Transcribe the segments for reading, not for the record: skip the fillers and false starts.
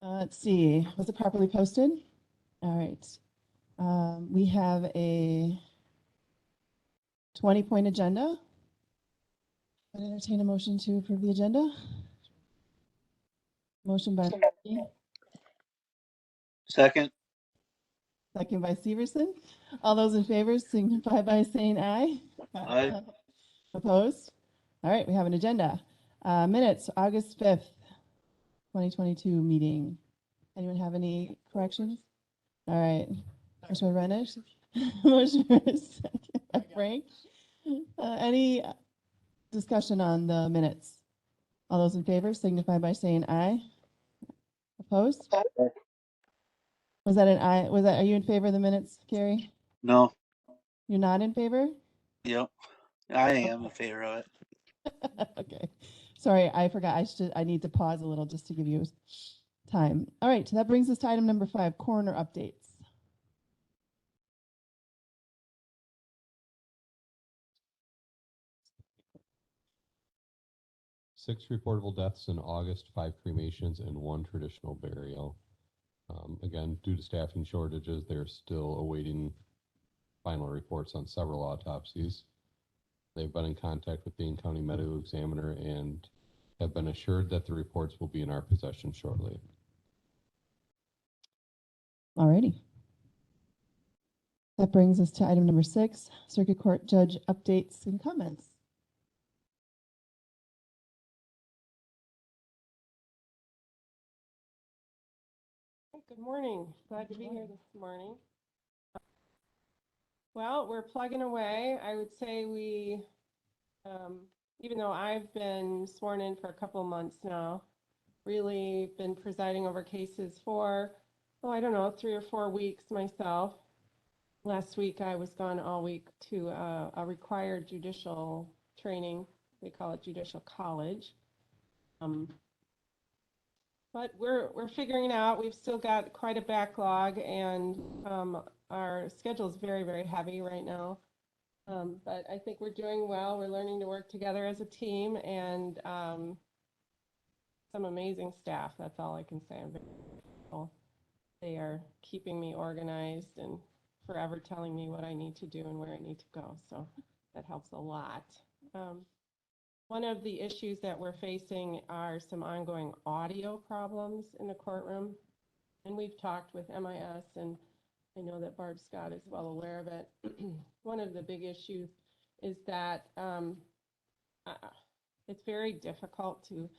Let's see, was it properly posted? All right. We have a 20-point agenda. I'd entertain a motion to approve the agenda. Motion by Markey, Second. second by Severson. All those in favor signify by saying aye. Aye. Opposed? All right, we have an agenda. Minutes, August 5th, 2022 meeting. Anyone have any corrections? All right. Motion by Renish. Motion by second by Frank. Any discussion on the minutes? All those in favor signify by saying aye. Opposed? Was that an aye? Are you in favor of the minutes, Gary? No. You're not in favor? Yep. I am in favor of it. Okay. Sorry, I forgot. I need to pause a little just to give you time. All right, that brings us to item number 5, coroner updates. Six reportable deaths in August, 5 cremations, and 1 traditional burial. Again, due to staffing shortages, they're still awaiting final reports on several autopsies. They've been in contact with the Dane County Medical Examiner and have been assured that the reports will be in our possession shortly. All righty. That brings us to item number 6, Circuit Court Judge updates and comments. Good morning. Glad to be here this morning. Well, we're plugging away. I would say even though I've been sworn in for a couple of months now, really been presiding over cases for, I don't know, 3 or 4 weeks myself. Last week I was gone all week to a required judicial training. They call it judicial college. But we're figuring it out. We've still got quite a backlog, and our schedule is very, very heavy right now. But I think we're doing well. We're learning to work together as a team, and some amazing staff. That's all I can say. I'm very grateful. They are keeping me organized and forever telling me what I need to do and where I need to go. So that helps a lot. One of the issues that we're facing are some ongoing audio problems in the courtroom. And we've talked with MIS, and I know that Barb Scott is well aware of it. One of the big issues is that it's very difficult to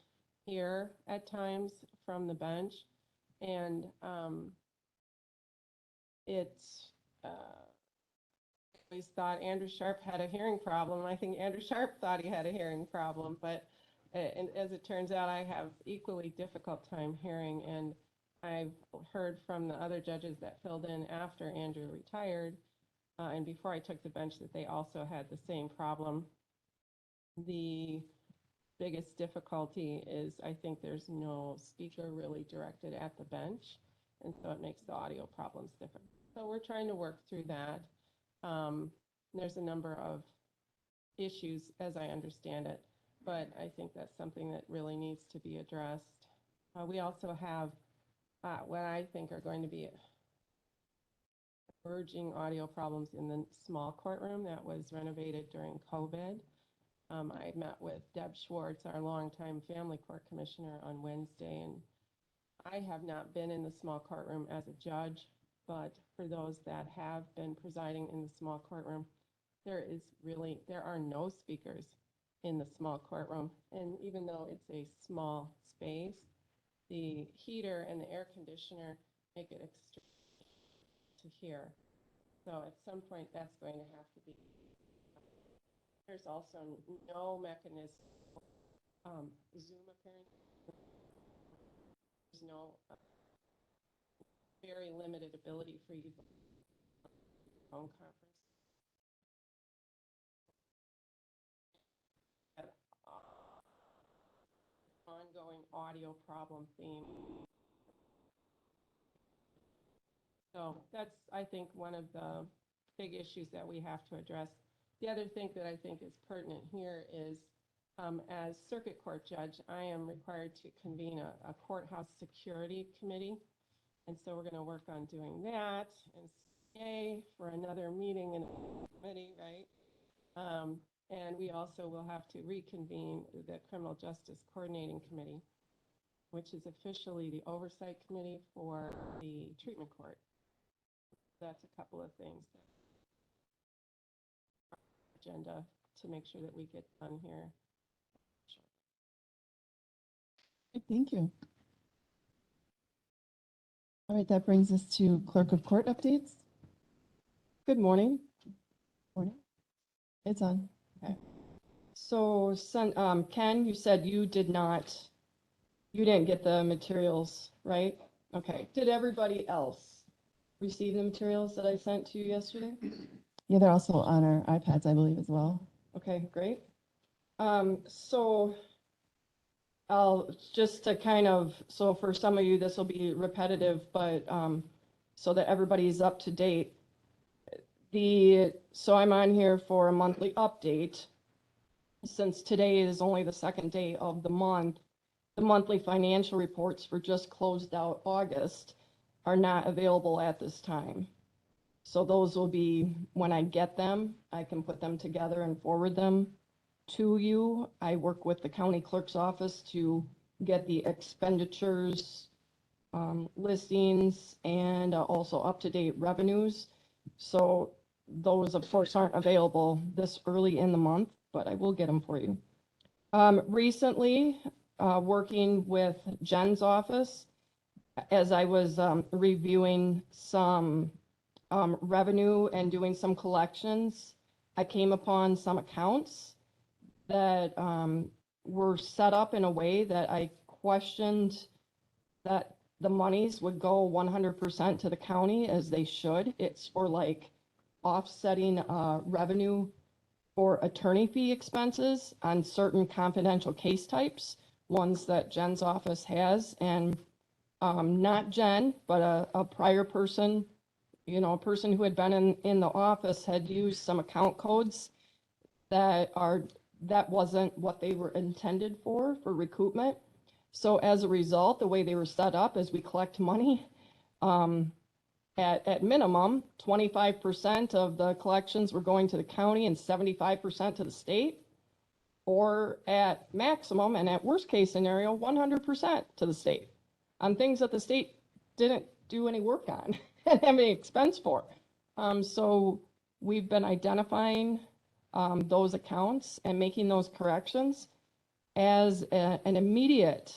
hear at times from the bench. And always thought Andrew Sharp had a hearing problem. I think Andrew Sharp thought he had a hearing problem, but and as it turns out, I have equally difficult time hearing. And I've heard from the other judges that filled in after Andrew retired and before I took the bench that they also had the same problem. The biggest difficulty is I think there's no speaker really directed at the bench, and so it makes the audio problems different. So we're trying to work through that. There's a number of issues as I understand it, but I think that's something that really needs to be addressed. We also have what I think are going to be emerging audio problems in the small courtroom that was renovated during COVID. I met with Deb Schwartz, our longtime family court commissioner, on Wednesday, and I have not been in the small courtroom as a judge, but for those that have been presiding in the small courtroom, there are no speakers in the small courtroom. And even though it's a small space, the heater and the air conditioner make it extreme to hear. So at some point that's going to have to be. There's also no mechanism. Zoom apparently. There's no very limited ability for you to phone conference. Ongoing audio problem theme. So that's, I think, one of the big issues that we have to address. The other thing that I think is pertinent here is As circuit court judge, I am required to convene a courthouse security committee. And so we're going to work on doing that and stay for another meeting in the committee, right? And we also will have to reconvene the Criminal Justice Coordinating Committee, which is officially the oversight committee for the treatment court. That's a couple of things. Agenda to make sure that we get done here. Thank you. All right, that brings us to clerk of court updates. Good morning. Morning. It's on. So, Ken, you said you didn't get the materials, right? Okay. Did everybody else receive the materials that I sent to you yesterday? Yeah, they're also on our iPads, I believe, as well. Okay, great. So I'll just to kind of, so for some of you, this will be repetitive, but so that everybody's up to date. So I'm on here for a monthly update. Since today is only the second day of the month, the monthly financial reports for just closed out August are not available at this time. So those will be, when I get them, I can put them together and forward them to you. I work with the county clerk's office to get the expenditures, listings, and also up-to-date revenues. So those, of course, aren't available this early in the month, but I will get them for you. Recently, working with Jen's office, as I was reviewing some revenue and doing some collections, I came upon some accounts that were set up in a way that I questioned that the monies would go 100% to the county as they should. It's for like offsetting revenue for attorney fee expenses on certain confidential case types, ones that Jen's office has, and not Jen, but a prior person, you know, a person who had been in the office had used some account codes that wasn't what they were intended for recoupment. So as a result, the way they were set up is we collect money, at minimum, 25% of the collections were going to the county and 75% to the state, or at maximum and at worst case scenario, 100% to the state on things that the state didn't do any work on and have any expense for. So we've been identifying those accounts and making those corrections. As an immediate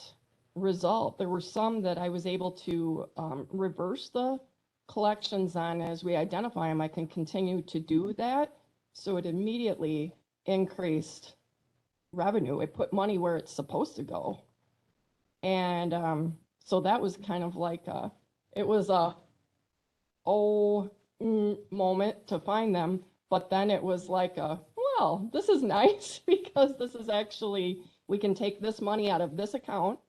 result, there were some that I was able to reverse the collections on. As we identify them, I can continue to do that. So it immediately increased revenue. It put money where it's supposed to go. And so that was kind of like it was a moment to find them. But then it was like well, this is nice because this is actually, we can take this money out of this account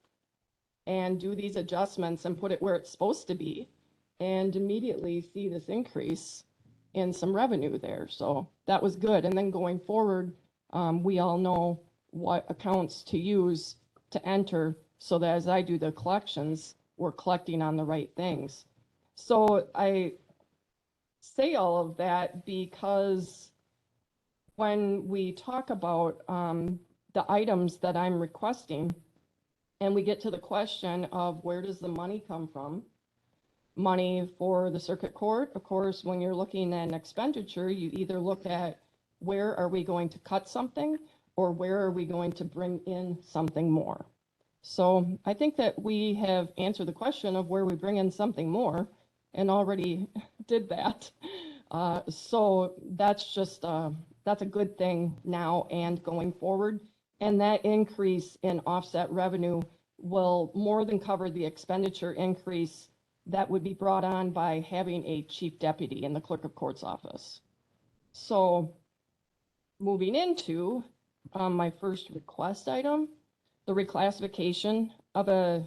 and do these adjustments and put it where it's supposed to be and immediately see this increase in some revenue there. So that was good. And then going forward, we all know what accounts to use to enter so that as I do the collections, we're collecting on the right things. So I say all of that because when we talk about the items that I'm requesting, and we get to the question of where does the money come from? Money for the circuit court, of course, when you're looking at an expenditure, you either look at where are we going to cut something or where are we going to bring in something more. So I think that we have answered the question of where we bring in something more and already did that. So that's just, that's a good thing now and going forward. And that increase in offset revenue will more than cover the expenditure increase that would be brought on by having a chief deputy in the clerk of court's office. So moving into my first request item, the reclassification of a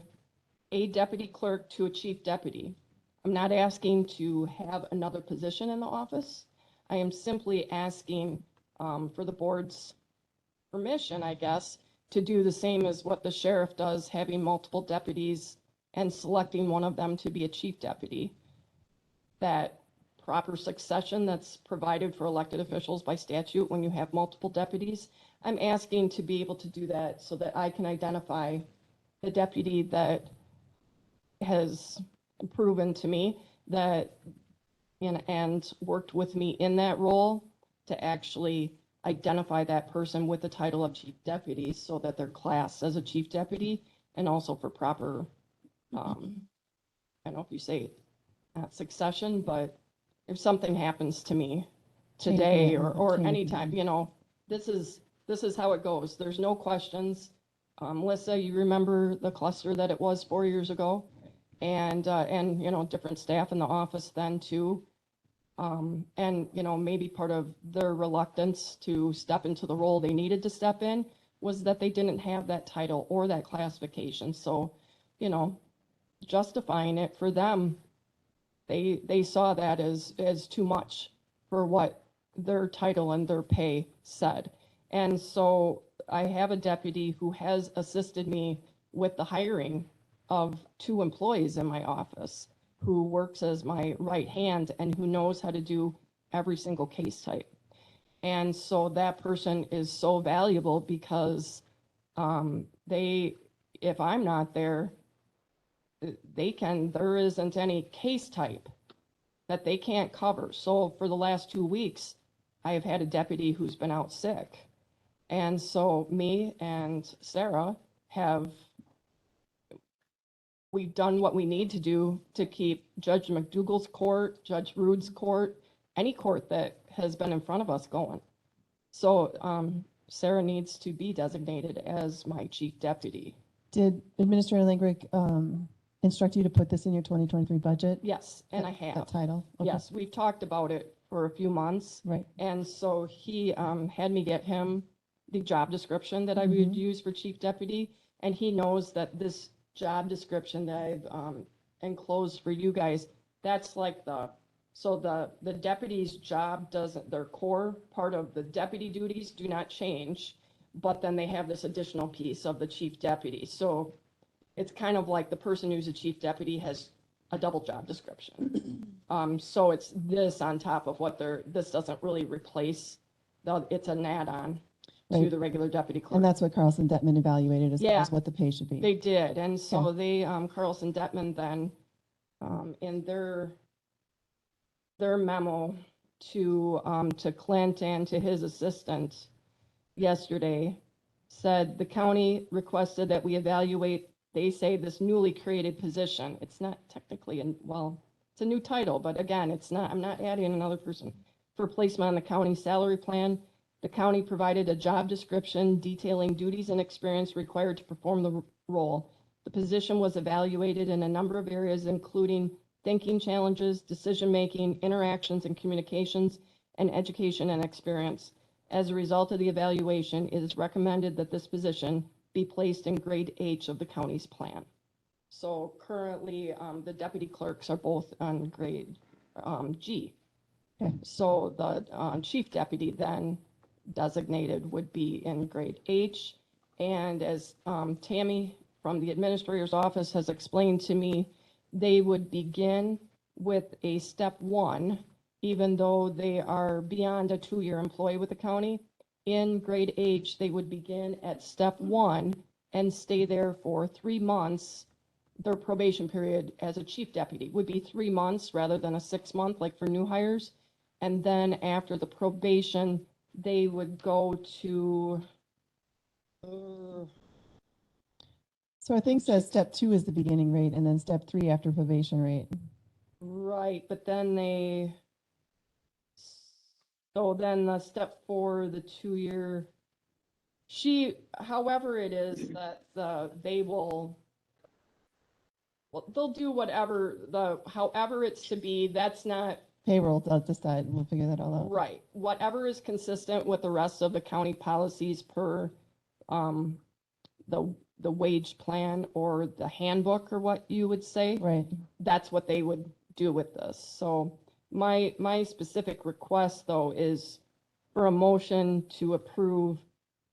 deputy clerk to a chief deputy. I'm not asking to have another position in the office. I am simply asking for the board's permission, I guess, to do the same as what the sheriff does, having multiple deputies and selecting one of them to be a chief deputy. That proper succession that's provided for elected officials by statute when you have multiple deputies. I'm asking to be able to do that so that I can identify the deputy that has proven to me that, and worked with me in that role to actually identify that person with the title of chief deputy so that they're classed as a chief deputy, and also for proper, I don't know if you say not succession, but if something happens to me today Chain of or command. anytime, this is how it goes. There's no questions. Lissa, you remember the cluster that it was 4 years ago? And different staff in the office then too. And maybe part of their reluctance to step into the role they needed to step in was that they didn't have that title or that classification. So, justifying it for them, they saw that as too much for what their title and their pay said. And so I have a deputy who has assisted me with the hiring of 2 employees in my office, who works as my right hand and who knows how to do every single case type. And so that person is so valuable because if I'm not there, there isn't any case type that they can't cover. So for the last 2 weeks, I have had a deputy who's been out sick. And so me and Sarah we've done what we need to do to keep Judge McDougall's court, Judge Rude's court, any court that has been in front of us going. So Sarah needs to be designated as my chief deputy. Did Administrator Langrick instruct you to put this in your 2023 budget? Yes, and I That have. title? Okay. Yes, we've talked about it for a few months. Right. And so he had me get him the job description that I would use for chief deputy. And he knows that this job description that I've enclosed for you guys, that's like the deputy's job their core part of the deputy duties do not change, but then they have this additional piece of the chief deputy. So it's kind of like the person who's a chief deputy has a double job description. So it's this on top of this doesn't really replace, it's an add-on to Right. the regular deputy clerk. And that's what Carlson Detman evaluated as far Yeah. as what the pay should be. They did, and so Yeah. they, Carlson Detman then, in their memo to Clint and to his assistant yesterday, said the county requested that we evaluate, they say, this newly created position. It's not technically, it's a new title, but again, I'm not adding another person. For placement on the county salary plan, the county provided a job description detailing duties and experience required to perform the role. The position was evaluated in a number of areas, including thinking challenges, decision-making, interactions and communications, and education and experience. As a result of the evaluation, it is recommended that this position be placed in grade H of the county's plan. So currently, the deputy clerks are both on grade G. Okay. So the chief deputy then designated would be in grade H. And as Tammy from the administrator's office has explained to me, they would begin with a step 1, even though they are beyond a 2-year employee with the county. In grade H, they would begin at step 1 and stay there for 3 months. Their probation period as a chief deputy would be 3 months rather than a 6-month like for new hires. And then after the probation, they would go to, So I think says step 2 is the beginning rate and then step 3 after probation rate. right, but then so then the step 4, the 2-year, however it is that they'll do however it's to be, that's not Payroll, they'll decide, we'll figure that all out. right. Whatever is consistent with the rest of the county policies per the wage plan or the handbook or what you would say. Right. That's what they would do with this. So my specific request though is for a motion to approve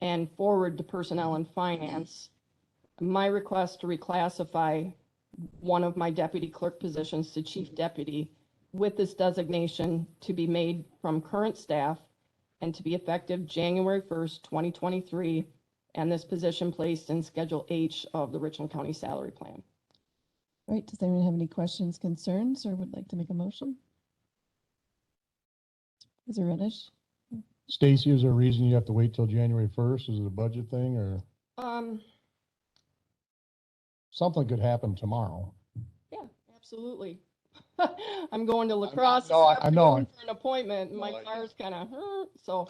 and forward to Personnel and Finance my request to reclassify one of my deputy clerk positions to chief deputy with this designation to be made from current staff and to be effective January 1st, 2023, and this position placed in Schedule H of the Richland County Salary Plan. All right, does anyone have any questions, concerns, or would like to make a motion? Is it Reddish? Stacy, is there a reason you have to wait till January 1st? Is it a budget thing or something could happen tomorrow? Yeah, absolutely. I'm going to lacrosse. no, this I know. afternoon for an appointment. And my No, I car's kind of so.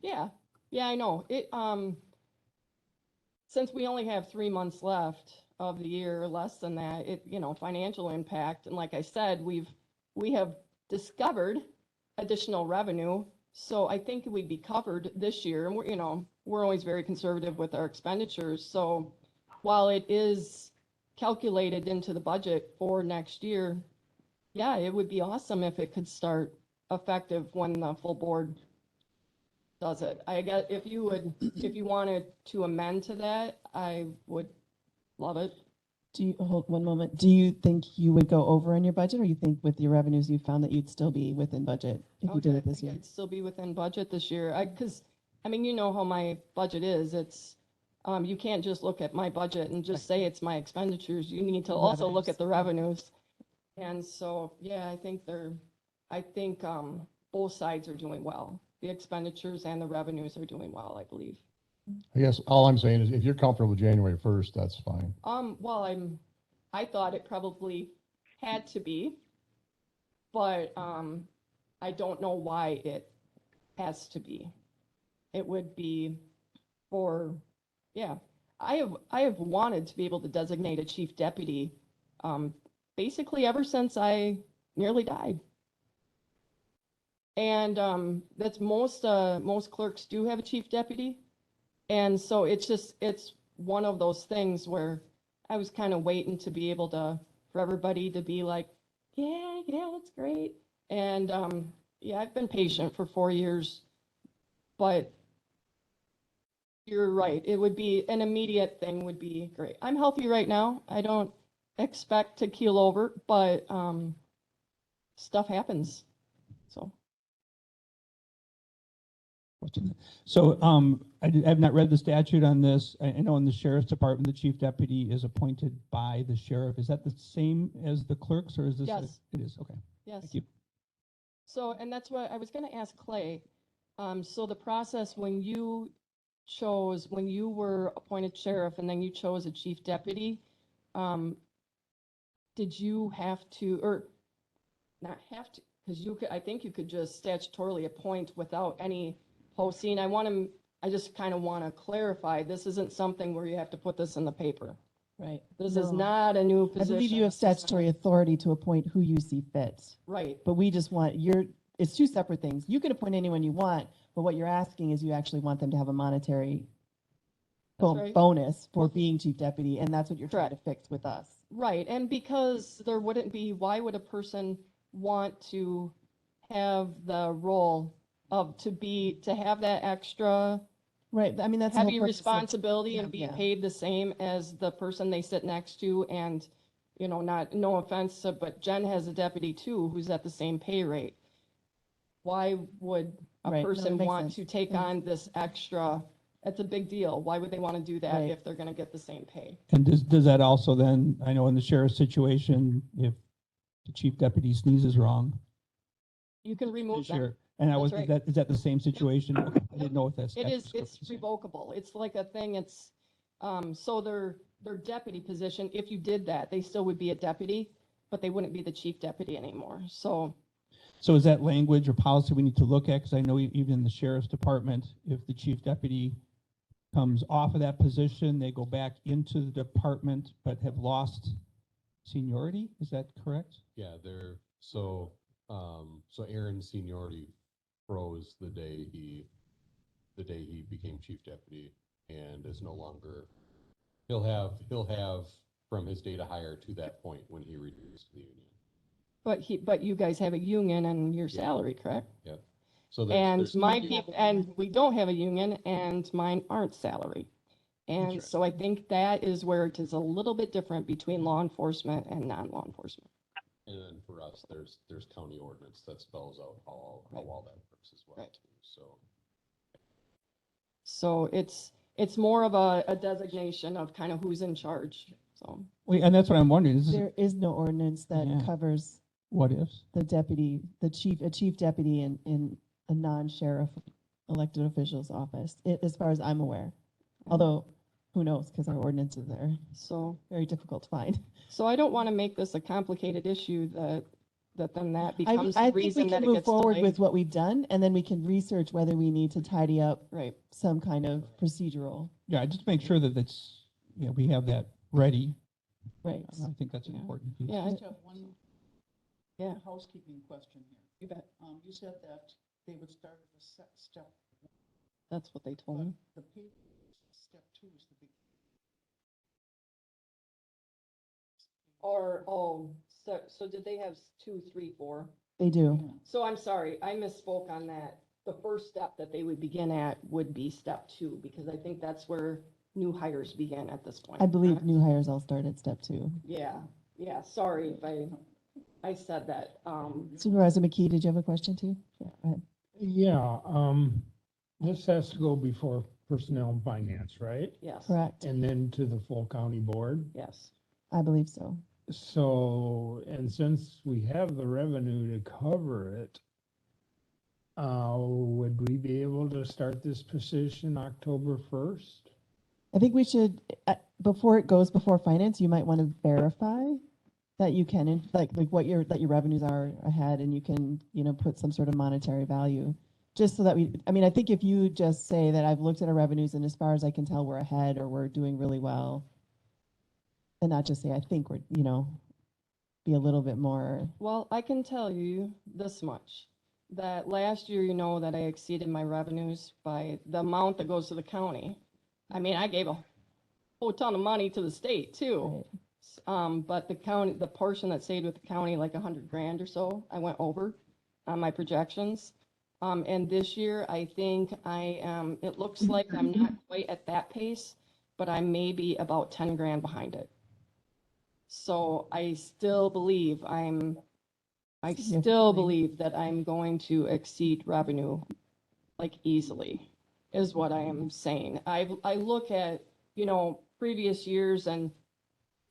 Yeah, I know it. Since we only have 3 months left of the year, less than that, financial impact. And like I said, we have discovered additional revenue. So I think we'd be covered this year. And we're always very conservative with our expenditures. So while it is calculated into the budget for next year, yeah, it would be awesome if it could start effective when the full board does it. I guess if you wanted to amend to that, I would love it. Do you, hold one moment, do you think you would go over on your budget, or you think with your revenues you found that you'd still be within budget if you did it this year? I'd still be within budget this year. Because, you know how my budget is. It's, you can't just look at my budget and just say it's my expenditures. You need to also look at the revenues. And so, yeah, I think both sides are doing well. The expenditures and the revenues are doing well, I believe. I guess all I'm saying is if you're comfortable with January 1st, that's fine. Well, I thought it probably had to be, but I don't know why it has to be. It would be I have wanted to be able to designate a chief deputy, basically ever since I nearly died. And that's most clerks do have a chief deputy. And so it's one of those things where I was kind of waiting to be able for everybody to be like, yeah, that's great. And I've been patient for 4 years, but you're right. It would be an immediate thing would be great. I'm healthy right now. I don't expect to keel over, but stuff happens. So. So I've not read the statute on this. I know in the sheriff's department, the chief deputy is appointed by the sheriff. Is that the same as the clerks, or is this? Yes. It is, okay. Yes. Thank you. So, and that's what I was going to ask Clay. So the process when you were appointed sheriff and then you chose a chief deputy, did you have to, or not have to, because I think you could just statutorily appoint without any posting. I just kind of want to clarify, this isn't something where you have to put this in the paper. Right. This is No. not a new I position. believe you have statutory authority to appoint who you see fit, Right, but we just want it's two separate things. You can appoint anyone you want, but what you're asking is you actually want them to have a monetary That's right. bonus for being chief deputy, and that's what you're trying to fix with us. right. And because why would a person want to have the role of to have that extra Right. I mean, that's the whole heavy purpose of- responsibility and be Yeah. paid the same as the person they sit next to? And, no offense, but Jen has a deputy too, who's at the same pay rate. Why would a Right. No, it person makes want sense. to take Yeah. on this extra? It's a big deal. Why would they want to do that Right. if they're going to get the same pay? And does that also then, I know in the sheriff's situation, if the chief deputy sneezes wrong, You can remove them. sure. And That's right. is that the same situation? Okay, I didn't know if that's. It is, it's revocable. It's like a thing, so their deputy position, if you did that, they still would be a deputy, but they wouldn't be the chief deputy anymore. So, So is that language or policy we need to look at? Because I know even in the sheriff's department, if the chief deputy comes off of that position, they go back into the department, but have lost seniority. Is that correct? Yeah, so Aaron's seniority froze the day he became chief deputy, and is no longer, he'll have from his date of hire to that point when he reduced the union. but you guys have a union and your Yeah. salary, correct? Yep. So And there's my three- people, and we don't have a union, and mine aren't salary. And so I think that is where it is a little bit different between law enforcement and non-law enforcement. And then for us, there's county ordinance that spells out how all that works as well. Right. Too. So So it's more of a designation of kind of who's in charge, so. Wait, and that's what I'm wondering, is There is no ordinance that Yeah. covers what ifs? the deputy, a chief deputy in a non-sheriff elected official's office, as far as I'm aware. Although, who knows, because our ordinances are So, very difficult to find. so I don't want to make this a complicated issue that then that I becomes the think we reason that can it move gets forward delayed. with what we've done, and then we can research whether we need to tidy up Right, some kind of procedural, Yeah, just make sure that it's, we have that ready. right? I think that's an Yeah. important piece. yeah, I just have one yeah, housekeeping question here. you bet. You said that they would start at the step, That's what they told but me. the pay, step 2 is the big. Or, so did they have 2, 3, 4? They do. So I'm sorry, I misspoke on that. The first step that they would begin at would be step 2, because I think that's where new hires begin at this point. I believe correct? new hires all start at step 2. Yeah, sorry if I said that. Supervisor McKee, did you have a question too? Yeah, go ahead. Yeah, this has to go before Personnel and Finance, right? Yes, Correct. And then to the full county board. yes. I believe so. So, and since we have the revenue to cover it, would we be able to start this position October 1st? I think we should, before it goes before finance, you might want to verify that you can, like what your revenues are ahead, and you can, put some sort of monetary value. Just so that I think if you just say that I've looked at our revenues and as far as I can tell, we're ahead or we're doing really well. And not just say, I think we're, be a little bit more, Well, I can tell you this much, that last year, that I exceeded my revenues by the amount that goes to the county. I mean, I gave a whole ton of money to the state too. right? But the portion that stayed with the county, like 100 grand or so, I went over on my projections. And this year, I think it looks like I'm not quite at that pace, but I may be about 10 grand behind it. So I still believe that I'm going to exceed revenue like easily, is what I am saying. I look at, previous years, and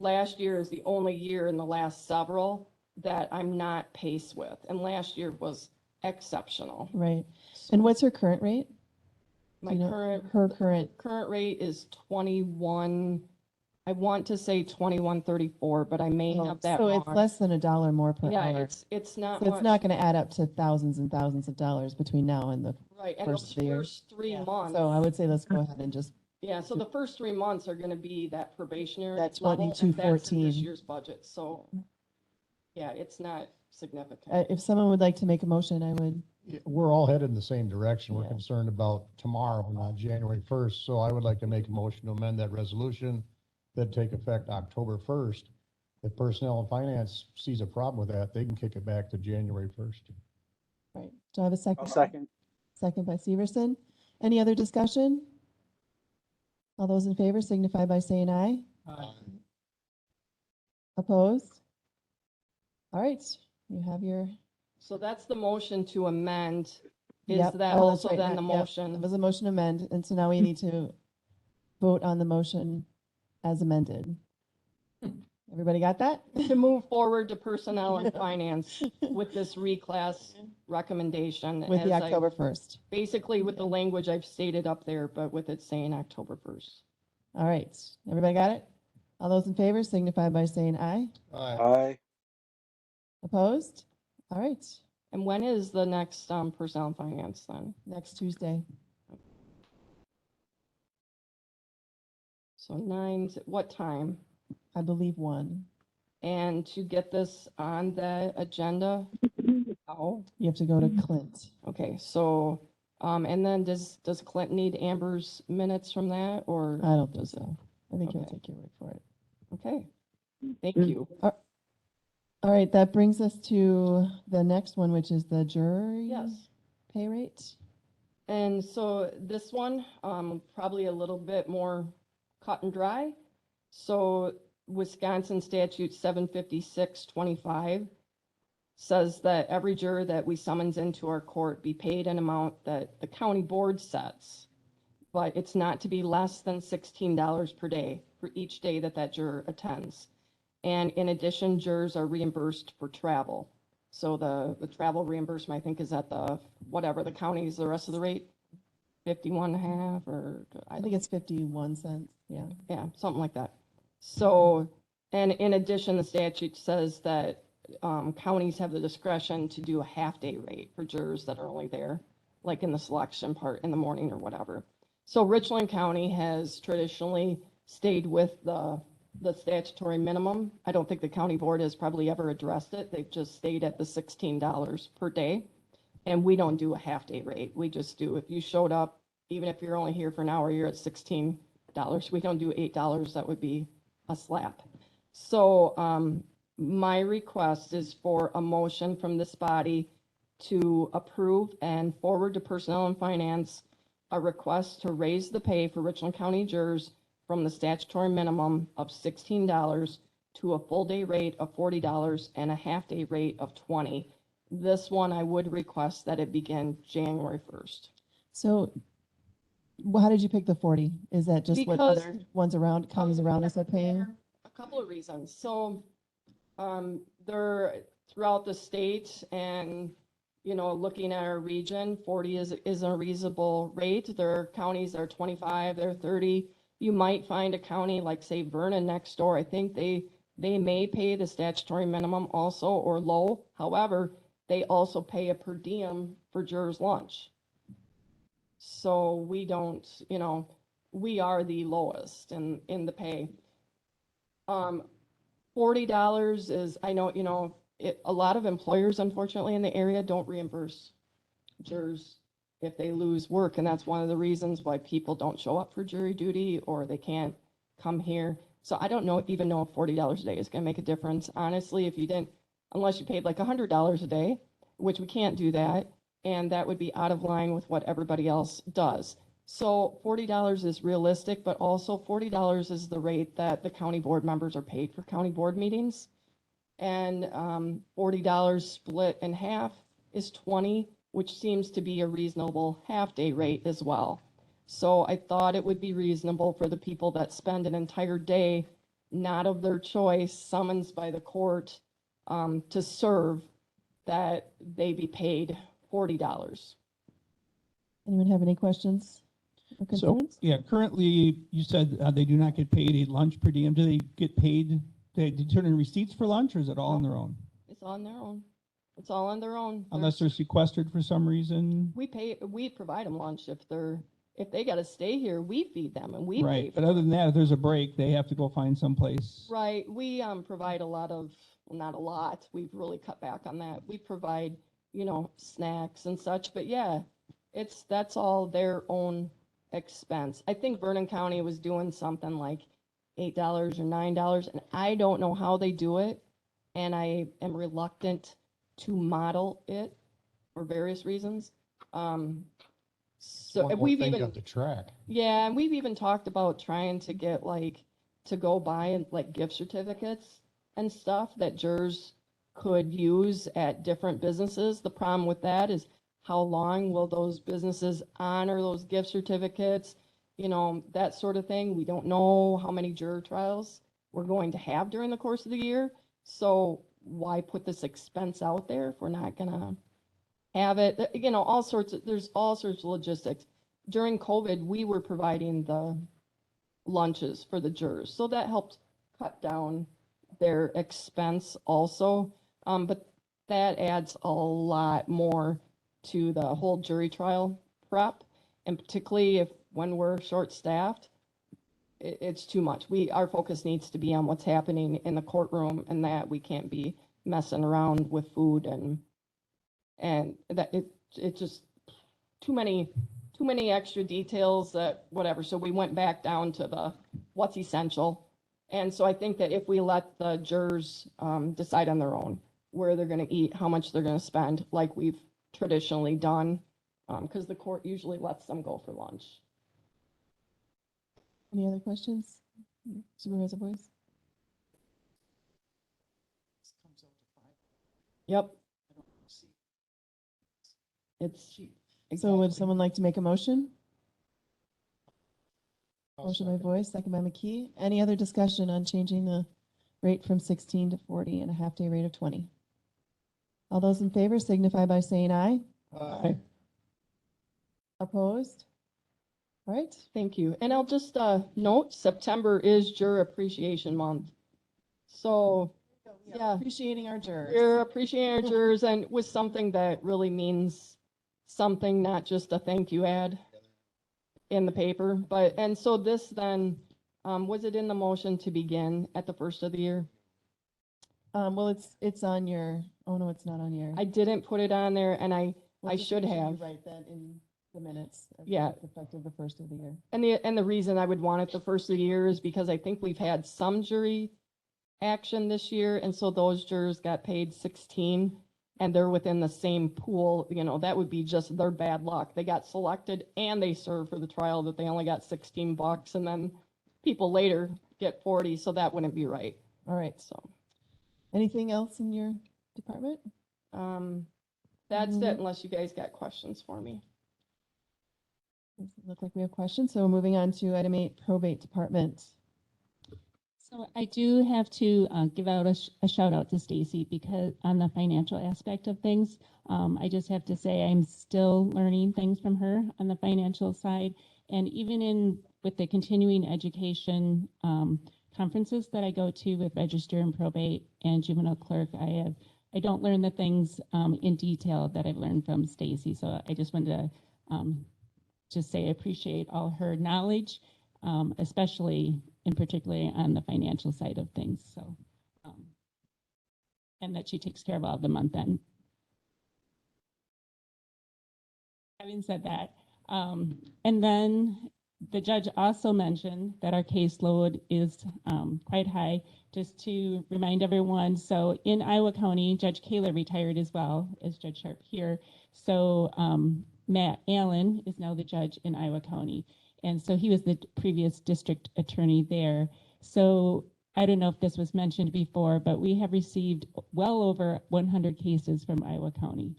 last year is the only year in the last several that I'm not paced with. And last year was exceptional. Right. And what's her current rate? My you know, current, her current rate is 21, I want to say 21.34, but I may have that so wrong. it's less than $1 more per Yeah, hour. it's not So much. it's not going to add up to thousands and thousands of dollars between now and the Right, and first those of the year. first 3 months. So I would say let's go ahead and just, Yeah, so the first 3 months are gonna be that probationary That level, and that's in this 2214. year's budget, so, yeah, it's not significant. if someone would like to make a motion, I would, We're all headed in the same direction. We're Yeah. concerned about tomorrow, not January 1st. So I would like to make a motion to amend that resolution that take effect October 1st. If Personnel and Finance sees a problem with that, they can kick it back to January 1st. right. Do I have a second? I'll second. Second by Severson. Any other discussion? All those in favor signify by saying aye. Opposed? All right, you have your. So that's the motion to amend. Is Yep. that Oh, that's also right. then the Yep. motion? It was a motion to amend, and so now we need to vote on the motion as amended. Everybody got that? To move forward to personnel and finance with this reclass recommendation. With the as I- October 1st. Basically with the language I've stated up there, but with it saying October 1st. All right, everybody got it? All those in favor signify by saying aye. Aye. Opposed? All right, And when is the next personnel and finance then? next Tuesday. So what time? I believe 1. And to get this on the agenda? Oh, You have to go to Clint. okay, so, and then does Clint need Amber's minutes from that, or? I don't think so. I think he'll Okay. take your word for it. Okay, thank you. All right, that brings us to the next one, which is the jury Yes, pay rate? And so this one, probably a little bit more cut and dry. So Wisconsin statute 75625 says that every juror that we summons into our court be paid an amount that the county board sets, but it's not to be less than $16 per day for each day that that juror attends. And in addition, jurors are reimbursed for travel. So the travel reimbursement, I think, is at the, whatever, the county's, the rest of the rate, 51.5 or. I think it's 51 cents, yeah. Yeah, something like that. So, and in addition, the statute says that counties have the discretion to do a half-day rate for jurors that are only there, like in the selection part in the morning or whatever. So Richland County has traditionally stayed with the statutory minimum. I don't think the county board has probably ever addressed it. They've just stayed at the $16 per day. And we don't do a half-day rate. We just do, if you showed up, even if you're only here for an hour, you're at $16. We don't do $8. That would be a slap. So my request is for a motion from this body to approve and forward to Personnel and Finance a request to raise the pay for Richland County jurors from the statutory minimum of $16 to a full day rate of $40 and a half day rate of $20. This one, I would request that it begin January 1st. So how did you pick the 40? Is that just what Because- other ones around, counties around us are paying? A couple of reasons. So, they're throughout the state and, you know, looking at our region, 40 is a reasonable rate. There are counties that are 25, they're 30. You might find a county like, say, Vernon next door. I think they may pay the statutory minimum also or low. However, they also pay a per diem for jurors' lunch. So we don't, you know, we are the lowest in the pay. $40 is, I know, you know, a lot of employers, unfortunately, in the area don't reimburse jurors if they lose work. And that's one of the reasons why people don't show up for jury duty or they can't come here. So I don't even know if $40 a day is going to make a difference. Honestly, if you didn't, unless you paid like $100 a day, which we can't do that. And that would be out of line with what everybody else does. So $40 is realistic, but also $40 is the rate that the county board members are paid for county board meetings. And $40 split in half is $20, which seems to be a reasonable half-day rate as well. So I thought it would be reasonable for the people that spend an entire day, not of their choice, summons by the court to serve, that they be paid $40. Anyone have any questions or So, concerns? yeah, currently, you said they do not get paid a lunch per diem. Do they get paid, do they turn in receipts for lunch, or is it all on their own? It's on their own. It's all on their own. Unless they're sequestered for some reason? We provide them lunch if they gotta stay here, we feed them and we pay Right, for but other than that, if there's a break, they have to go find someplace. Right, we provide a lot of, well, not a lot, we've really cut back on that. We provide, you know, snacks and such, but yeah, that's all their own expense. I think Vernon County was doing something like $8 or $9, and I don't know how they do it, and I am reluctant to model it for various reasons. So One more we've thing even. up the track. Yeah, and we've even talked about trying to get to go buy like gift certificates and stuff that jurors could use at different businesses. The problem with that is how long will those businesses honor those gift certificates? You know, that sort of thing. We don't know how many juror trials we're going to have during the course of the year. So why put this expense out there if we're not gonna have it? You know, there's all sorts of logistics. During COVID, we were providing the lunches for the jurors, so that helped cut down their expense also. But that adds a lot more to the whole jury trial prep, and particularly when we're short-staffed, it's too much. Our focus needs to be on what's happening in the courtroom, and that we can't be messing around with food and that it just too many extra details that whatever. So we went back down to what's essential. And so I think that if we let the jurors decide on their own where they're going to eat, how much they're going to spend, like we've traditionally done because the court usually lets them go for lunch. Any other questions? Supervisor Boyce? This comes out to 5. Yep, I don't see. it's Cheap. So would exactly. someone like to make a motion? I'll Motion by second. Boyce, second by McKee. Any other discussion on changing the rate from 16 to 40 and a half-day rate of 20? All those in favor signify by saying aye. Aye. Opposed? All right, Thank you. And I'll just note, September is Juror Appreciation Month. So yeah, appreciating our jurors. we're appreciating our jurors and with something that really means something, not just a thank you ad in the paper. But, and so this then, was it in the motion to begin at the first of the year? Well, it's on your, oh no, it's not on your. I didn't put it on there and We'll I just should make sure you have. Write that in the minutes. Yeah. Effective the first of the year. And the reason I would want it the first of the year is because I think we've had some jury action this year, and so those jurors got paid 16, and they're within the same pool, you know, that would be just their bad luck. They got selected and they served for the trial that they only got $16, and then people later get 40, so that wouldn't be right. All right. So, Anything else in your department? that's Mhm. it, unless you guys got questions for me. Doesn't look like we have questions. So moving on to item 8, probate department. So I do have to give out a shout out to Stacy because on the financial aspect of things, I just have to say I'm still learning things from her on the financial side. And even with the continuing education conferences that I go to with register and probate and juvenile clerk, I don't learn the things in detail that I've learned from Stacy. So I just wanted to just say I appreciate all her knowledge, especially in particular on the financial side of things. So, and that she takes care of all the month end. Having said that, and then the judge also mentioned that our caseload is quite high. Just to remind everyone, so in Iowa County, Judge Kaler retired as well as Judge Sharp here. So Matt Allen is now the judge in Iowa County. And so he was the previous district attorney there. So I don't know if this was mentioned before, but we have received well over 100 cases from Iowa County.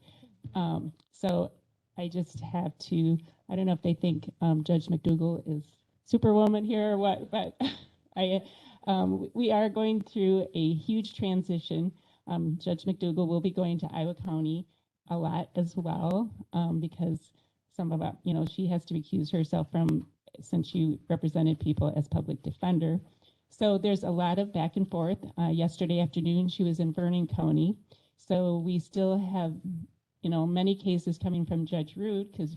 So I just have to, I don't know if they think Judge McDougall is superwoman here or what, but we are going through a huge transition. Judge McDougall will be going to Iowa County a lot as well, because some of you know, she has to recuse herself from, since she represented people as public defender. So there's a lot of back and forth. Yesterday afternoon, she was in Vernon County. So we still have, you know, many cases coming from Judge Root because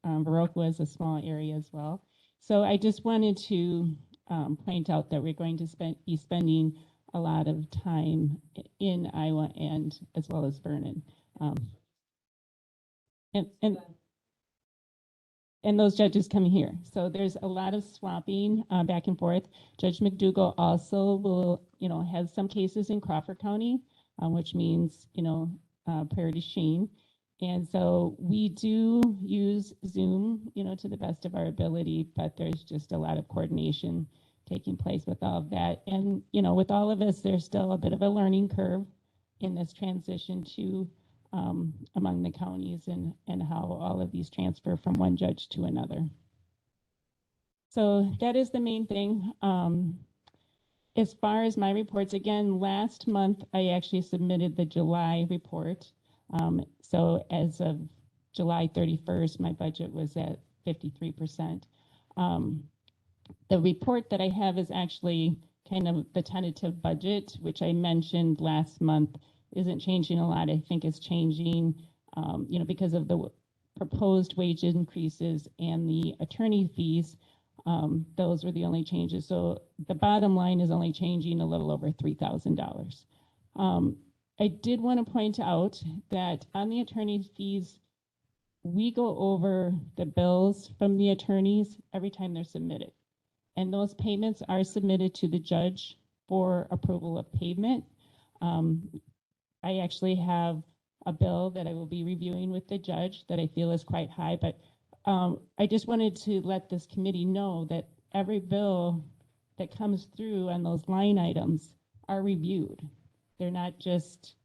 Viroqua is a small area as well. So I just wanted to point out that we're going to be spending a lot of time in Iowa and as well as Vernon. And those judges come here. So there's a lot of swapping back and forth. Judge McDougall also will, you know, has some cases in Crawford County, which means, you know, Prairie du Chien. And so we do use Zoom, you know, to the best of our ability, but there's just a lot of coordination taking place with all of that. And, you know, with all of us, there's still a bit of a learning curve in this transition to among the counties and how all of these transfer from one judge to another. So that is the main thing. As far as my reports, again, last month, I actually submitted the July report. So as of July 31st, my budget was at 53%. The report that I have is actually kind of the tentative budget, which I mentioned last month isn't changing a lot. I think it's changing, you know, because of the proposed wage increases and the attorney fees. Those were the only changes. So the bottom line is only changing a little over $3,000. I did want to point out that on the attorney fees, we go over the bills from the attorneys every time they're submitted. And those payments are submitted to the judge for approval of payment. I actually have a bill that I will be reviewing with the judge that I feel is quite high, but I just wanted to let this committee know that every bill that comes through on those line items are reviewed. They're not just,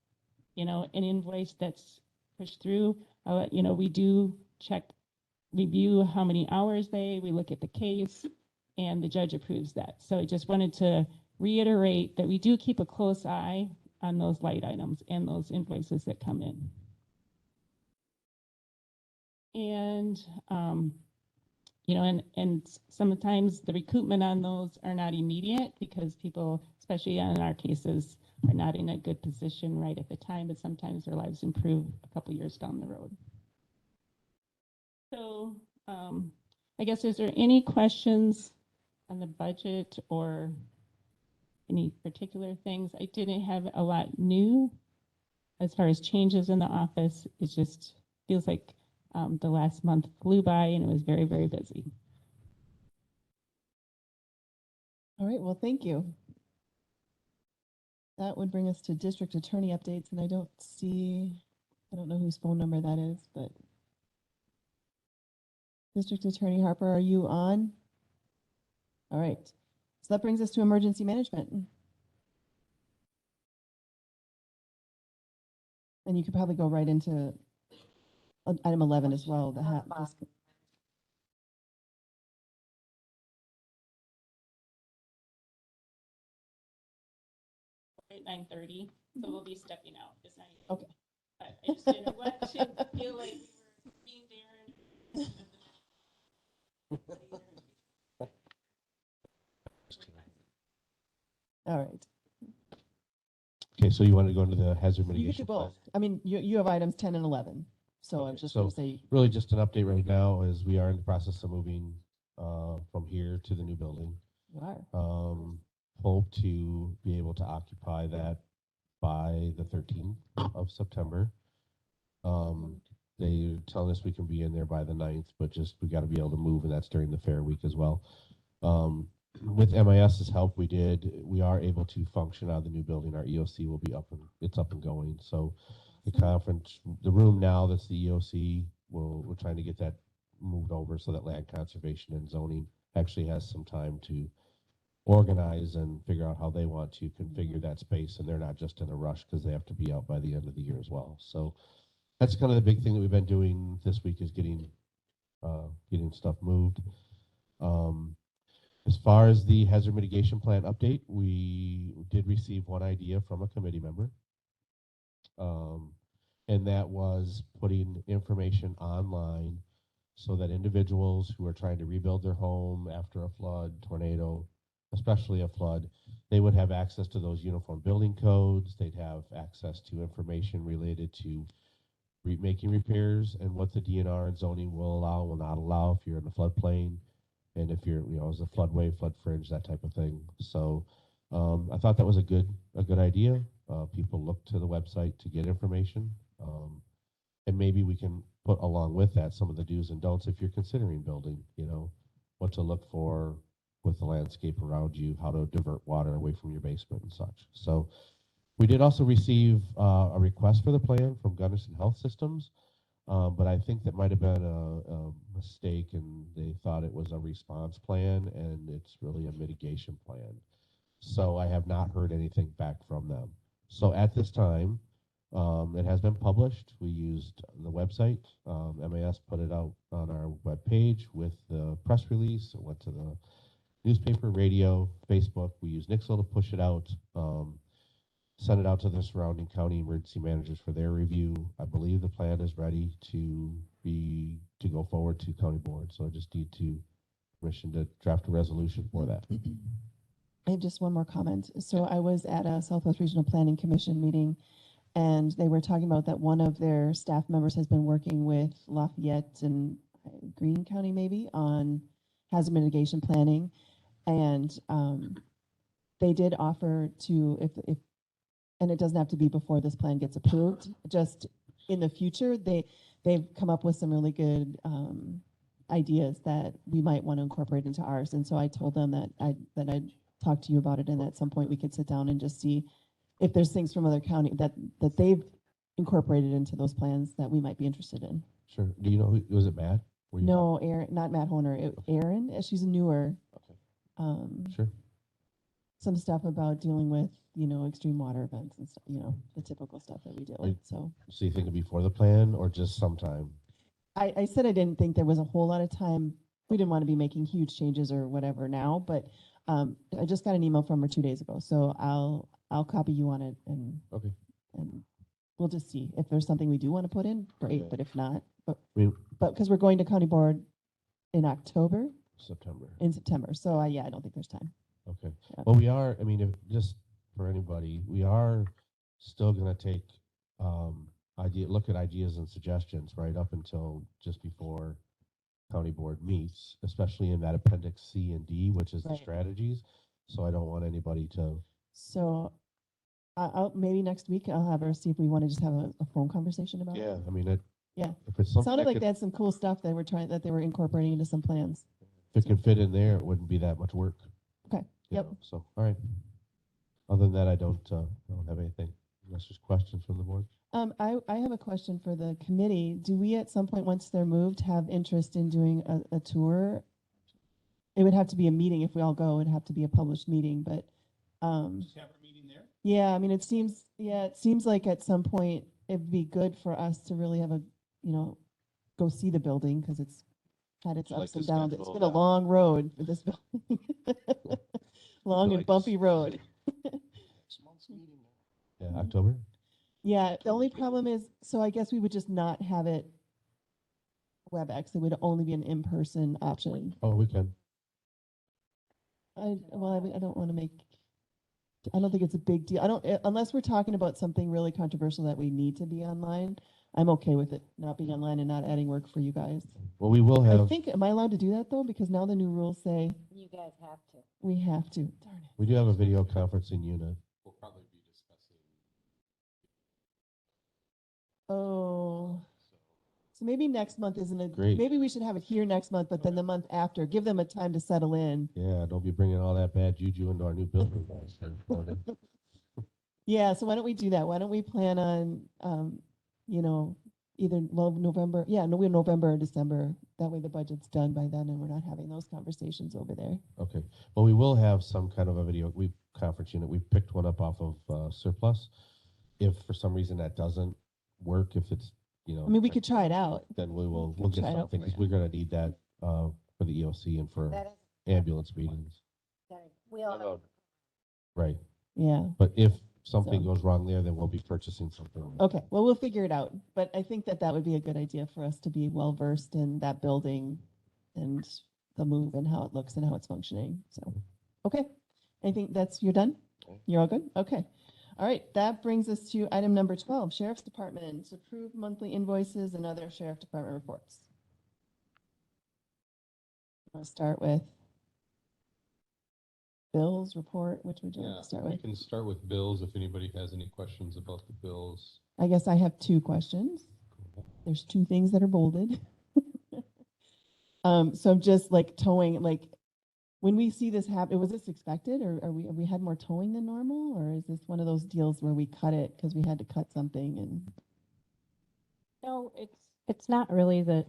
an invoice that's pushed through. We do check, review how many hours we look at the case, and the judge approves that. So I just wanted to reiterate that we do keep a close eye on those light items and those invoices that come in. And, and sometimes the recoupment on those are not immediate because people, especially in our cases, are not in a good position right at the time, but sometimes their lives improve a couple years down the road. So I guess, is there any questions on the budget or any particular things? I didn't have a lot new as far as changes in the office. It just feels like the last month flew by and it was very, very busy. All right, well, thank you. That would bring us to district attorney updates, and I don't know whose phone number that is, but District Attorney Harper, are you on? All right, so that brings us to emergency management. And you could probably go right into item 11 as well. At 9:30, so we'll be stepping out. It's not even, Okay. I just didn't want to feel like we were being there. All right. Okay, so you want to go into the hazard You could mitigation do plan? both. I mean, you have items 10 and 11. So I was just going to say, Really just an update right now is we are in the process of moving from here to the new building. you are. Hope to be able to occupy that by the 13th of September. They tell us we can be in there by the 9th, but just we got to be able to move, and that's during the fair week as well. With MIS's help, we are able to function out of the new building. Our EOC will be up and going. So the room now that's the EOC, we're trying to get that moved over so that land conservation and zoning actually has some time to organize and figure out how they want to configure that space, and they're not just in a rush because they have to be out by the end of the year as well. So that's kind of the big thing that we've been doing this week is getting stuff moved. As far as the hazard mitigation plan update, we did receive one idea from a committee member, and that was putting information online so that individuals who are trying to rebuild their home after a flood, tornado, especially a flood, they would have access to those uniform building codes. They'd have access to information related to making repairs and what the DNR and zoning will allow, will not allow if you're in the floodplain, and if you're, as a floodway, flood fringe, that type of thing. So I thought that was a good idea. People look to the website to get information, and maybe we can put along with that some of the do's and don'ts if you're considering building. What to look for with the landscape around you, how to divert water away from your basement and such. So we did also receive a request for the plan from Gunnison Health Systems, but I think that might have been a mistake, and they thought it was a response plan, and it's really a mitigation plan. So I have not heard anything back from them. So at this time, it has been published. We used the website. MAS put it out on our webpage with the press release. It went to the newspaper, radio, Facebook. We used Nixle to push it out, send it out to the surrounding county emergency managers for their review. I believe the plan is ready to go forward to county board. So I just need permission to draft a resolution for that. I have just one more comment. So I was at a Southwest Regional Planning Commission meeting, and they were talking about that one of their staff members has been working with Lafayette and Greene County maybe on hazard mitigation planning. And they did offer to, if and it doesn't have to be before this plan gets approved, just in the future, they've come up with some really good ideas that we might want to incorporate into ours. And so I told them that I'd talk to you about it, and at some point we could sit down and just see if there's things from other county that they've incorporated into those plans that we might be interested in. Sure. Do you know was it Matt? Were you No, Aaron, not Matt Honer, Aaron, she's newer. Okay. Um, Sure. some stuff about dealing with, extreme water events and stuff, the typical stuff that we deal with. So So you think before the plan or just sometime? I said I didn't think there was a whole lot of time. We didn't want to be making huge changes or whatever now, but I just got an email from her 2 days ago, so I'll copy you on it Okay. and we'll just see if there's something we do want to put in, great. Okay. But if not, but I mean, because we're going to county board in October, September. in September, so I don't think there's time. Okay. Yeah. Well, we are, I mean, if just for anybody, we are still gonna take, look at ideas and suggestions right up until just before county board meets, especially in that appendix C and D, which is the Right. strategies. So I don't want anybody to, So I'll maybe next week I'll have her see if we want to just have a phone conversation about it. yeah, I mean, Yeah. if it's something Sounded that like could, they had some cool stuff that they were incorporating into some plans. if it could fit in there, it wouldn't be that much work. Okay. you Yep. know, So, all right. Other than that, I don't have anything unless there's questions from the board. I have a question for the committee. Do we at some point, once they're moved, have interest in doing a tour? It would have to be a meeting if we all go. It'd have to be a published meeting, but Just have a meeting there? yeah, I mean, it seems like at some point it'd be good for us to really have go see the building because it's had its Would you ups like and to downs. It's schedule been a that? long road for this building. Long and like to bumpy road. Next month's meeting. Yeah, October? Yeah, the only problem is, so I guess we would just not have it WebEx. It would only be an in-person option. Oh, we can. I don't want to I don't think it's a big deal. Unless we're talking about something really controversial that we need to be online, I'm okay with it not being online and not adding work for you guys. Well, we will I have, think, am I allowed to do that though? Because now the new rules say You guys have to. we have to. Darn it. we do have a video conferencing unit. We'll probably be discussing. Oh. So maybe next month isn't a, Great. maybe we should have it here next month, but then the month after, give them a time to settle in. Yeah, don't be bringing all that bad juju into our new building. Yeah, so why don't we do that? Why don't we plan on, either November, November or December. That way the budget's done by then and we're not having those conversations over there. Okay, well, we will have some kind of a video, conference unit. We picked one up off of surplus. If for some reason that doesn't work, if it's, I mean, we could try it out. then we'll could get try it out something, for because you. we're gonna need that, for the EOC and for That is, ambulance meetings. we all have. Right, Yeah. but if something So- goes wrong there, then we'll be purchasing something. Okay, well, we'll figure it out. But I think that would be a good idea for us to be well versed in that building and the move and how it looks and how it's functioning. So, okay. I think you're done? Okay. You're all good? Okay. All right, that brings us to item number 12, Sheriff's Department, approve monthly invoices and other Sheriff Department reports. I'll start with bills report. Which would you like Yeah, to start we with? can start with bills if anybody has any questions about the bills. I guess I have two questions. There's two things that are bolded. So I'm just like towing, like when we see this happen, was this expected or have we had more towing than normal? Or is this one of those deals where we cut it because we had to cut something and? No, it's not really that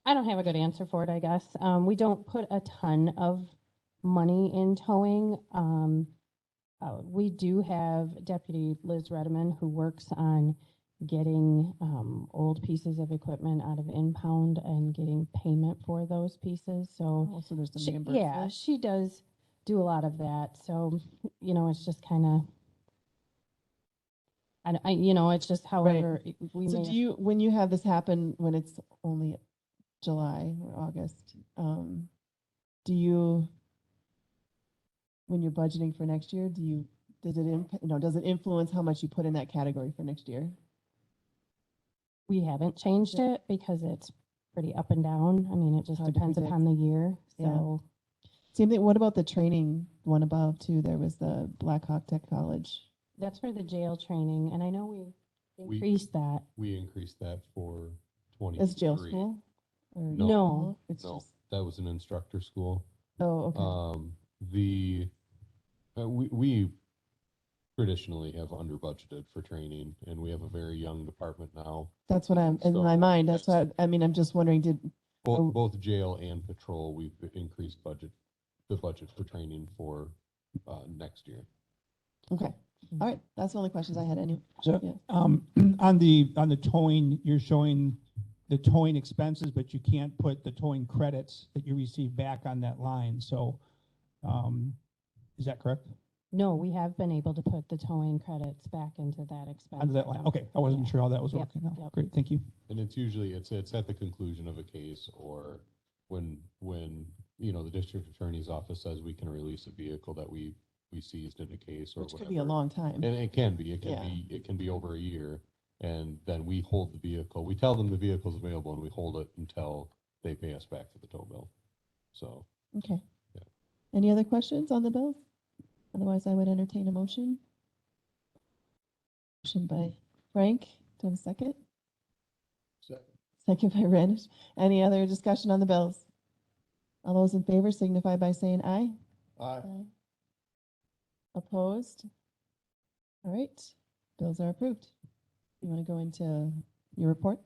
I don't have a good answer for it, I guess. We don't put a ton of money in towing. We do have Deputy Liz Redeman who works on getting old pieces of equipment out of impound and getting payment for those pieces. So Also, there's some yeah, reimbursement. she does do a lot of that. So, it's just kind of, it's just however we So may. when you have this happen, when it's only July or August, when you're budgeting for next year, does it influence how much you put in that category for next year? We haven't changed it because it's pretty up and down. I mean, it just Hard to depends upon the year. Yeah. So Same thing, what about the training one above too? There was the Black Hawk Tech College. that's for the jail training. And I know we We- increased that. We increased that for 23. Is jail school? Or No. It's No, just, that was an instructor school. oh, okay. We traditionally have under budgeted for training, and we have a very young department now. That's what I'm, in my So mind, that's what, I mean, I'm just wondering, did, Oh. Both jail and patrol, we've increased the budget for training for, next year. okay, all right, that's the only questions I had any. So, Yeah. on the towing, you're showing the towing expenses, but you can't put the towing credits that you receive back on that line. So, is that correct? No, we have been able to put the towing credits back into that expense. Onto that line? Okay, I wasn't Yeah. sure how that was Yep, working. No, yep. great, thank you. And it's usually, it's at the conclusion of a case, or when, the district attorney's office says we can release a vehicle that we seized in a case or Which whatever. could be a long time. And it can be, Yeah. it can be over a year, and then we hold the vehicle, we tell them the vehicle's available and we hold it until they pay us back for the tow bill. So, Okay. Yeah. Any other questions on the bills? Otherwise, I would entertain a motion. Motion by Frank, do I have a second? Second by Renish. Any other discussion on the bills? All those in favor signify by saying aye. Aye. Opposed? All right, bills are approved. You want to go into your report?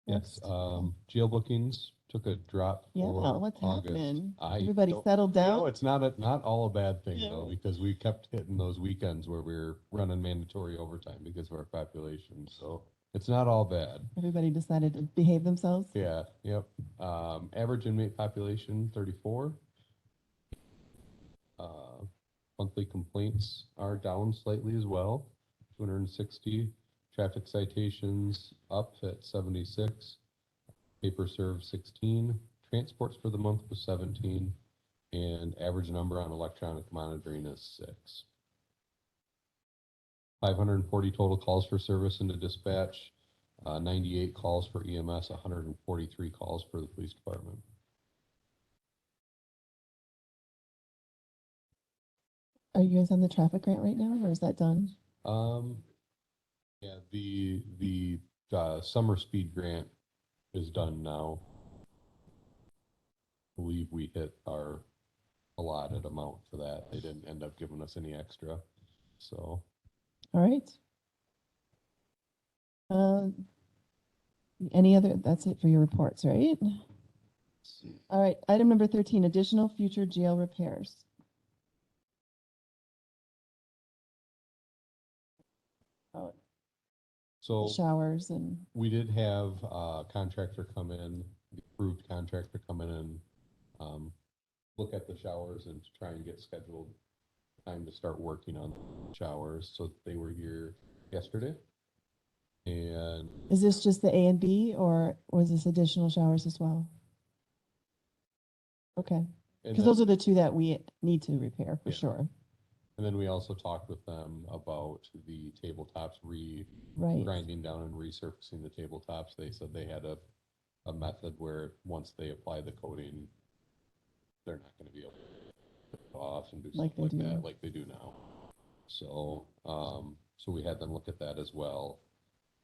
yes, next? jail bookings took a drop Yeah, for what's August. happening? I Everybody don't- settled down? It's not all a bad thing Yeah. though, because we kept hitting those weekends where we're running mandatory overtime because of our population, so it's not all bad. Everybody decided to behave themselves? Yeah, yep. Average inmate population, 34. Monthly complaints are down slightly as well, 260. Traffic citations up at 76. Paper served 16. Transports for the month was 17. And average number on electronic monitoring is 6. 540 total calls for service into dispatch, 98 calls for EMS, 143 calls for the police department. Are you guys on the traffic grant right now, or is that done? Yeah, the summer speed grant is done now. I believe we hit our allotted amount for that. They didn't end up giving us any extra, so. All right. Any other, that's it for your reports, right? All right, item number 13, additional future jail repairs. Oh, So showers and, we did have a contractor come in, the approved contractor come in and look at the showers and try and get scheduled time to start working on the showers. So they were here yesterday. And is this just the A and B, or was this additional showers as well? Okay, because those are the two that we need to repair for Yeah. sure. And then we also talked with them about the tabletops, Right, grinding down and resurfacing the tabletops. They said they had a method where once they apply the coating, they're not gonna be able to take it off and do Like stuff they like do. that, like they do now. So, so we had them look at that as well.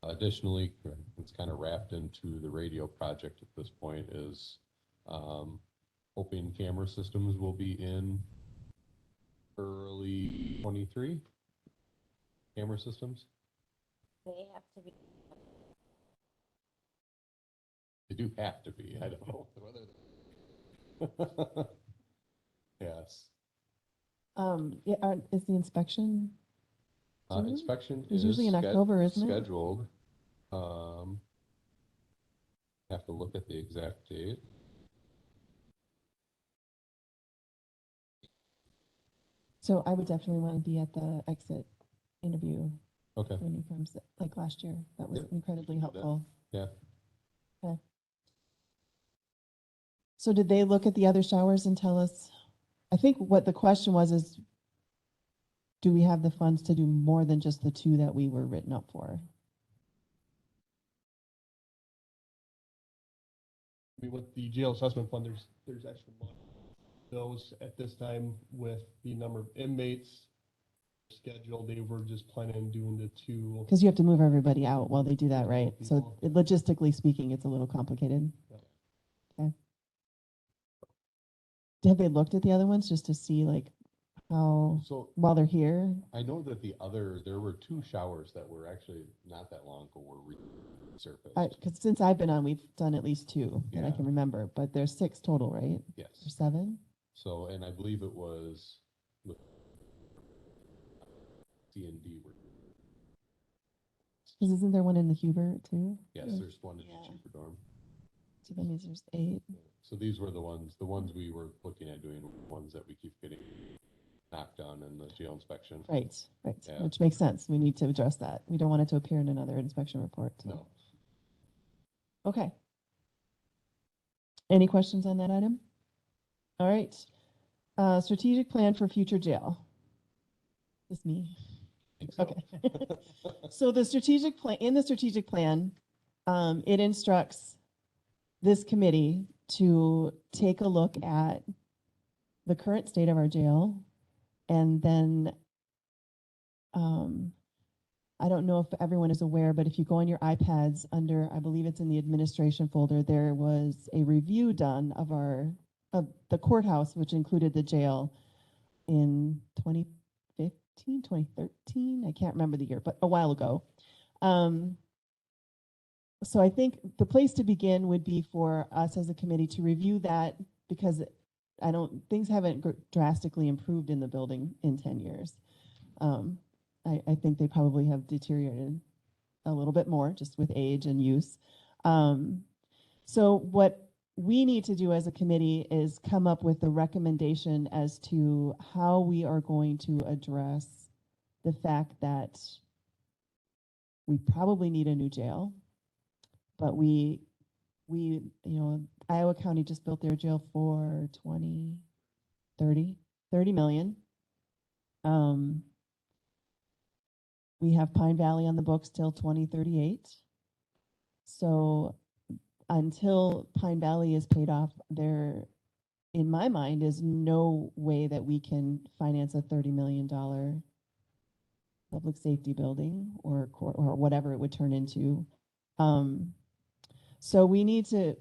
Additionally, it's kind of wrapped into the radio project at this point is, hoping camera systems will be in early 23. Camera systems. They have to be. They do have to be. I don't know whether. Yes. yeah, is the inspection? Soon? Inspection It's is usually in October, isn't it? scheduled. Have to look at the exact date. So I would definitely want to be at the exit interview Okay. when he comes, like last year. That was Yep. incredibly We can do that. helpful. Yeah. Okay. So did they look at the other showers and tell us, I think what the question was is, do we have the funds to do more than just the two that we were written up for? I mean, with the jail assessment fund, there's extra money. Those at this time with the number of inmates scheduled, they were just planning on doing the two. Because you have to move everybody out while they do that, right? So People. logistically speaking, it's a little complicated. Yeah. Okay. Have they looked at the other ones just to see like how, So while they're here? I know that there were 2 showers that were actually not that long ago were resurfaced. Because since I've been on, we've done at least 2 that I Yeah. can remember, but there's 6 total, right? Or Yes. 7? So, and I believe it was C and D were, Because isn't there one in the Hubert too? yes, there's one in each super dorm. So that means there's 8. So these were the ones we were looking at doing, ones that we keep getting knocked on in the jail inspection. Right, right, Yeah. which makes sense. We need to address that. We don't want it to appear in another inspection report. so. No. Okay. Any questions on that item? All right. Strategic plan for future jail. Just me. Think so. Okay. So the strategic plan, in the strategic plan, it instructs this committee to take a look at the current state of our jail, and then I don't know if everyone is aware, but if you go on your iPads under, I believe it's in the administration folder, there was a review done of the courthouse, which included the jail in 2015, 2013. I can't remember the year, but a while ago. So I think the place to begin would be for us as a committee to review that, because things haven't drastically improved in the building in 10 years. I think they probably have deteriorated a little bit more just with age and use. So what we need to do as a committee is come up with a recommendation as to how we are going to address the fact that we probably need a new jail, but Iowa County just built their jail for 30 million. We have Pine Valley on the books till 2038. So until Pine Valley is paid off, there, in my mind, is no way that we can finance a $30 million public safety building or whatever it would turn into. So we need to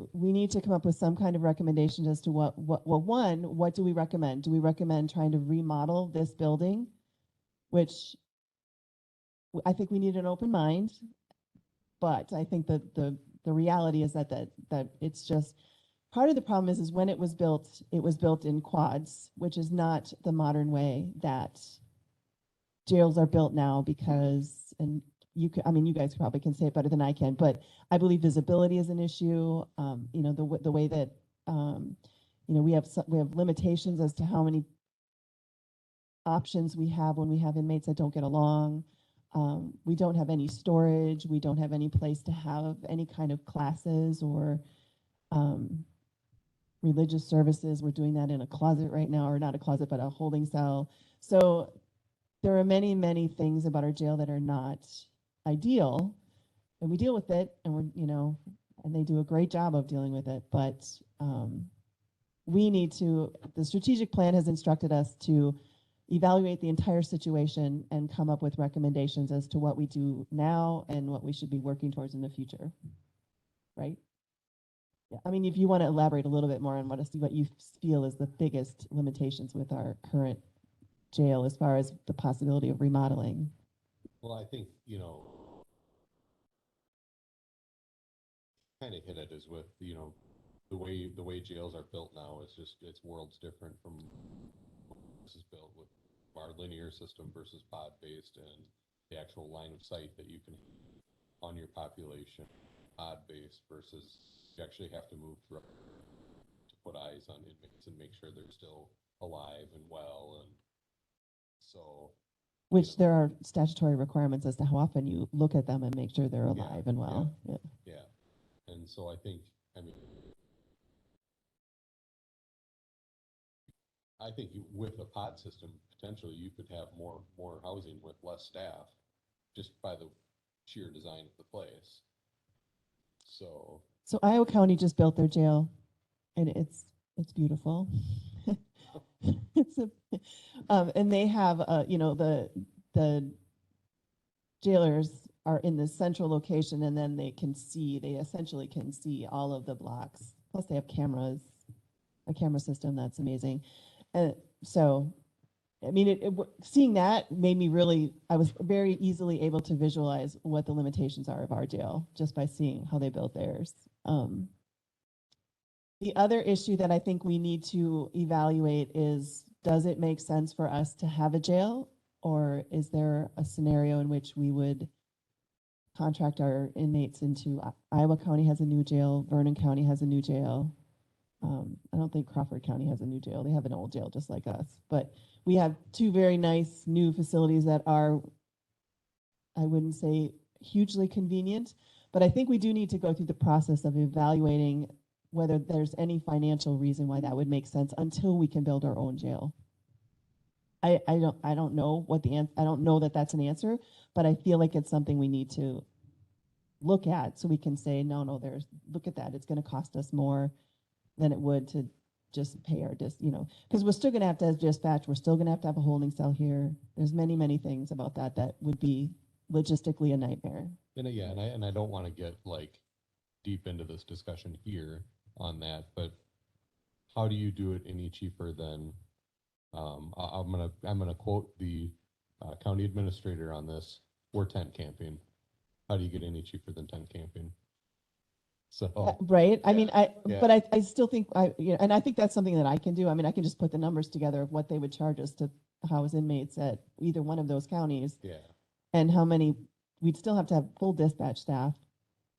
come up with some kind of recommendations as to what do we recommend? Do we recommend trying to remodel this building, which I think we need an open mind, but I think that the reality is that it's just part of the problem is when it was built in quads, which is not the modern way that jails are built now, because, and you guys probably can say it better than I can, but I believe visibility is an issue. The way that we have limitations as to how many options we have when we have inmates that don't get along. We don't have any storage. We don't have any place to have any kind of classes or religious services. We're doing that in a closet right now, or not a closet, but a holding cell. So there are many, many things about our jail that are not ideal, and we deal with it, and and they do a great job of dealing with it. But the strategic plan has instructed us to evaluate the entire situation and come up with recommendations as to what we do now and what we should be working towards in the future. Right? Yeah. If you want to elaborate a little bit more on what you feel is the biggest limitations with our current jail as far as the possibility of remodeling. Well, I think, kind of hit it is with, the way jails are built now is just, it's worlds different from this is built with our linear system versus pod-based, and the actual line of sight that you can on your population, pod-based versus you actually have to move through to put eyes on inmates and make sure they're still alive and well, and so. Which there are statutory requirements as to how often you look at them and make sure they're alive and well. Yeah. And so I think, with a pod system, potentially you could have more housing with less staff, just by the sheer design of the place. So Iowa County just built their jail, and it's beautiful. And they have the jailers are in the central location, and then they essentially can see all of the blocks. Plus they have a camera system that's amazing. So I mean, seeing that made me really, I was very easily able to visualize what the limitations are of our jail just by seeing how they built theirs. The other issue that I think we need to evaluate is, does it make sense for us to have a jail? Or is there a scenario in which we would contract our inmates into, Iowa County has a new jail, Vernon County has a new jail. I don't think Crawford County has a new jail. They have an old jail just like us. But we have two very nice new facilities that are, I wouldn't say hugely convenient, but I think we do need to go through the process of evaluating whether there's any financial reason why that would make sense until we can build our own jail. I don't know what I don't know that that's an answer, but I feel like it's something we need to look at so we can say, no, look at that. It's going to cost us more than it would to just pay our because we're still going to have to have dispatch. We're still going to have a holding cell here. There's many things about that would be logistically a nightmare. And I don't want to get like deep into this discussion here on that, but how do you do it any cheaper than, I'm gonna quote the county administrator on this, we're tent camping. How do you get any cheaper than tent camping? So. Right. I mean, Yeah. but I still think and I think that's something that I can do. I mean, I can just put the numbers together of what they would charge us to house inmates at either one of those counties. Yeah. And how many, we'd still have to have full dispatch staff.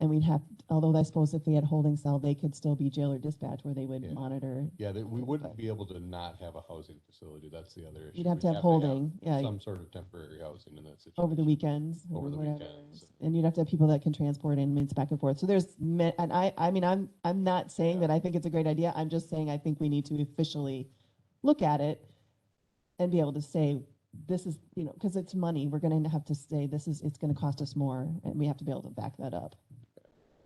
And we'd have, although I suppose if they had holding cell, they could still be jail or dispatch where they would monitor. Yeah, we wouldn't be able to not have a housing facility. That's the other issue. You'd have to have holding, some sort of temporary housing in that situation. Over the weekends. Over the whatever. weekends. And you'd have to have people that can transport inmates back and forth. So and I mean, I'm not saying that I think it's a great idea. I'm just saying I think we need to officially look at it and be able to say, this is, because it's money. We're going to have to say it's going to cost us more, and we have to be able to back that up.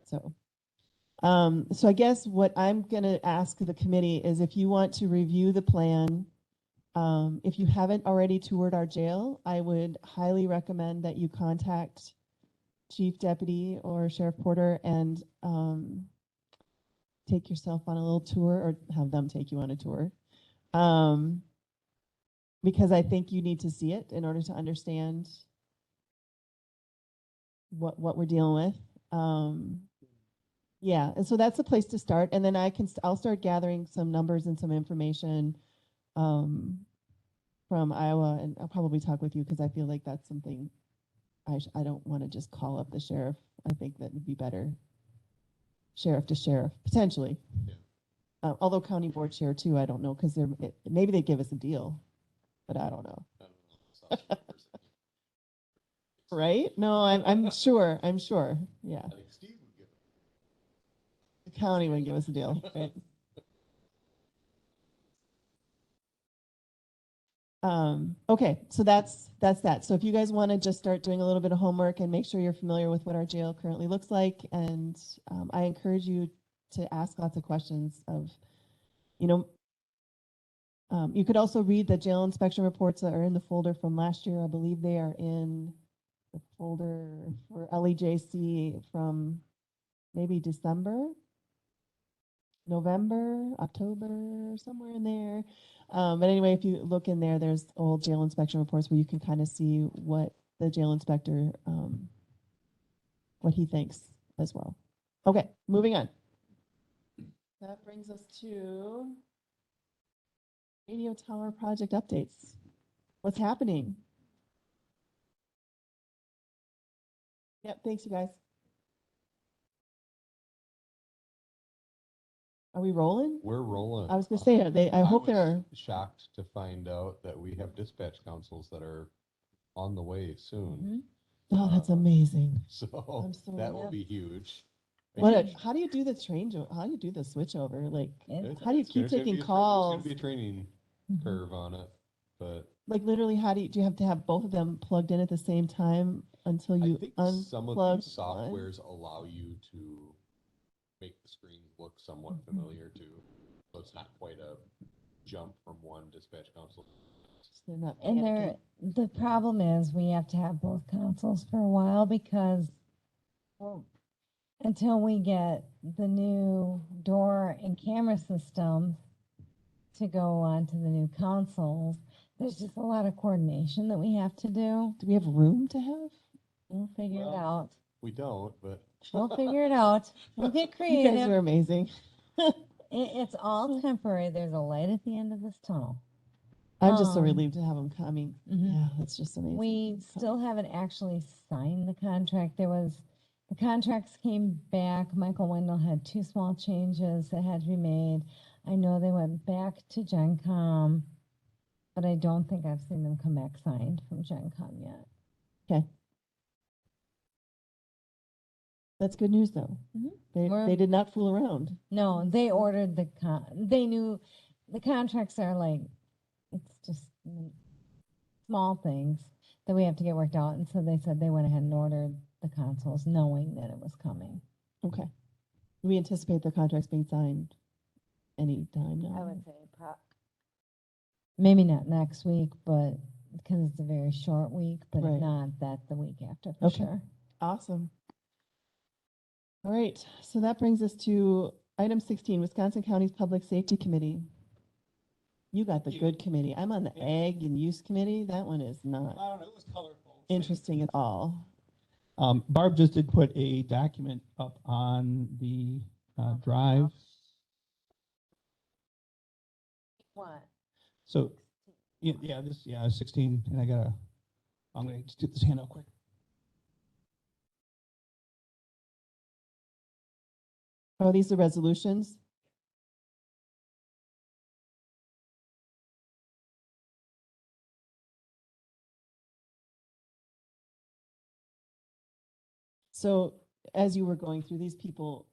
So, so I guess what I'm going to ask the committee is if you want to review the plan, if you haven't already toured our jail, I would highly recommend that you contact Chief Deputy or Sheriff Porter and take yourself on a little tour, or have them take you on a tour. Because I think you need to see it in order to understand what we're dealing with. Yeah, and so that's a place to start, and then I'll start gathering some numbers and some information from Iowa, and I'll probably talk with you because I feel like that's something I don't want to just call up the sheriff. I think that would be better, sheriff to sheriff potentially. Yeah. Although county board chair too, I don't know because maybe they give us a deal, but I don't know. Right? No, I'm sure. Yeah. The county would give us a deal, right? Okay, so that's that. So if you guys want to just start doing a little bit of homework and make sure you're familiar with what our jail currently looks like, and I encourage you to ask lots of questions of, you could also read the jail inspection reports that are in the folder from last year. I believe they are in the folder for LEJC from maybe December, November, October, somewhere in there. But anyway, if you look in there, there's old jail inspection reports where you can kind of see what the jail inspector, what he thinks as well. Okay, moving on. That brings us to radio tower project updates. What's happening? Yep, thanks you guys. Are we rolling? We're rolling. I was gonna say, I hope they're shocked to find out that we have dispatch councils that are on the way soon. Oh, that's amazing. So so that will happy. be huge. How do you do the how do you do the switch over? Like, how do you It's keep gonna taking be a calls? It's gonna be a training curve on it, but Like literally, do you have to have both of them plugged in at the same time until you I think unplug? some of these softwares allow you to make the screen look somewhat familiar too. So it's not quite a jump from one dispatch console. They're not And the problem is we have to have both consoles for a while because until we get the new door and camera system to go onto the new consoles, There's just a lot of coordination that we have to do. Do we have room to have? We'll figure it Well, out. We don't, but. We'll figure it out. We'll get You guys creative. are amazing. It's all temporary. There's a light at the end of this tunnel. I'm just so Um, relieved to have them coming. Mhm. Yeah, that's just amazing. We still haven't actually signed the contract. The contracts came back. Michael Wendell had 2 small changes that had to be made. I know they went back to Gen Com, but I don't think I've seen them come back signed from Gen Com yet. Okay. That's good news, though. Mhm. They We're- did not fool around. No, they ordered they knew the contracts are like, it's just small things that we have to get worked out. And so they said they went ahead and ordered the consoles knowing that it was coming. Okay. We anticipate the contracts being signed any time now. I would say maybe not next week, but because it's a very short week, but Right. if not, that the week after for Okay. sure. Awesome. All right, so that brings us to item 16, Wisconsin County's Public Safety Committee. You got the good committee. I'm on the Ag and Use Committee. That one is not I don't know, it was colorful. interesting at all. Barb just did put a document up on the drive. What? So, yeah, 16, and I'm gonna just get this hand out quick. Oh, these are resolutions? So as you were going through, these people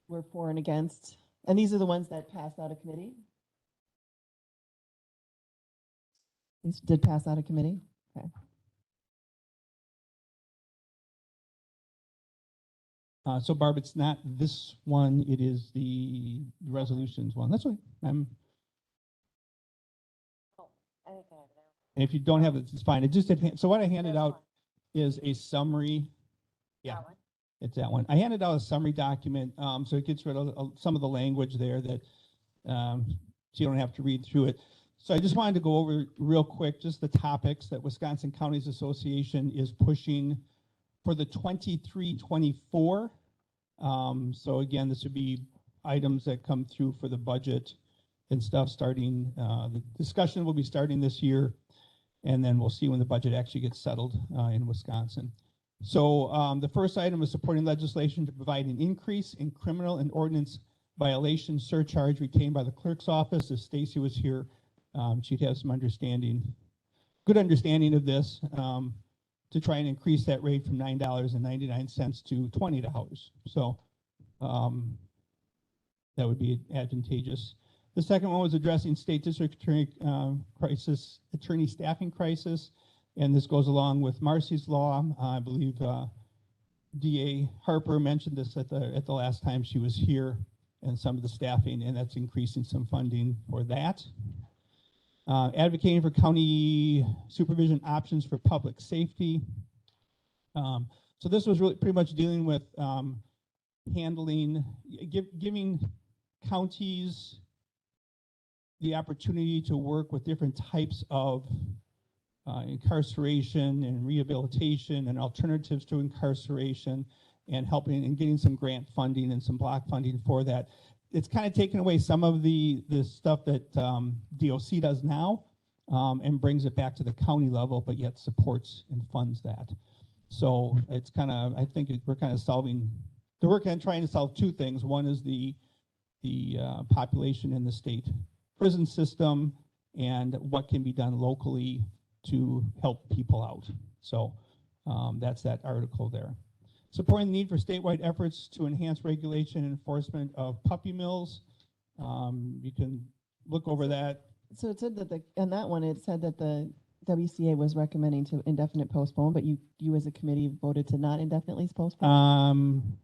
were for and against, and these are the ones that passed out of committee? These did pass out of committee? Okay. So Barb, it's not this one, it is the resolutions one. That's what I'm, I think I have it. and if you don't have it, it's fine. It just, so what I handed out is a summary. Yeah, it's that one. I handed out a summary document, so it gets rid of some of the language there that, so you don't have to read through it. So I just wanted to go over real quick, just the topics that Wisconsin Counties Association is pushing for the 23-24. So again, this would be items that come through for the budget and stuff starting, the discussion will be starting this year, and then we'll see when the budget actually gets settled in Wisconsin. So the first item is supporting legislation to provide an increase in criminal and ordinance violation surcharge retained by the clerk's office. If Stacy was here, she'd have some good understanding of this, to try and increase that rate from $9.99 to $20. So that would be advantageous. The second one was addressing state district attorney staffing crisis. And this goes along with Marcy's law. I believe DA Harper mentioned this at the last time she was here, and some of the staffing, and that's increasing some funding for that. Advocating for county supervision options for public safety. So this was really pretty much dealing with giving counties the opportunity to work with different types of incarceration and rehabilitation and alternatives to incarceration, and helping and getting some grant funding and some block funding for that. It's kind of taken away some of the stuff that DOC does now, and brings it back to the county level, but yet supports and funds that. So it's kind of, I think we're kind of they're working on trying to solve two things. One is the population in the state prison system, and what can be done locally to help people out. So that's that article there. Supporting the need for statewide efforts to enhance regulation and enforcement of puppy mills. You can look over that. So it said that on that one, it said that the WCA was recommending to indefinite postpone, but you as a committee voted to not indefinitely postpone?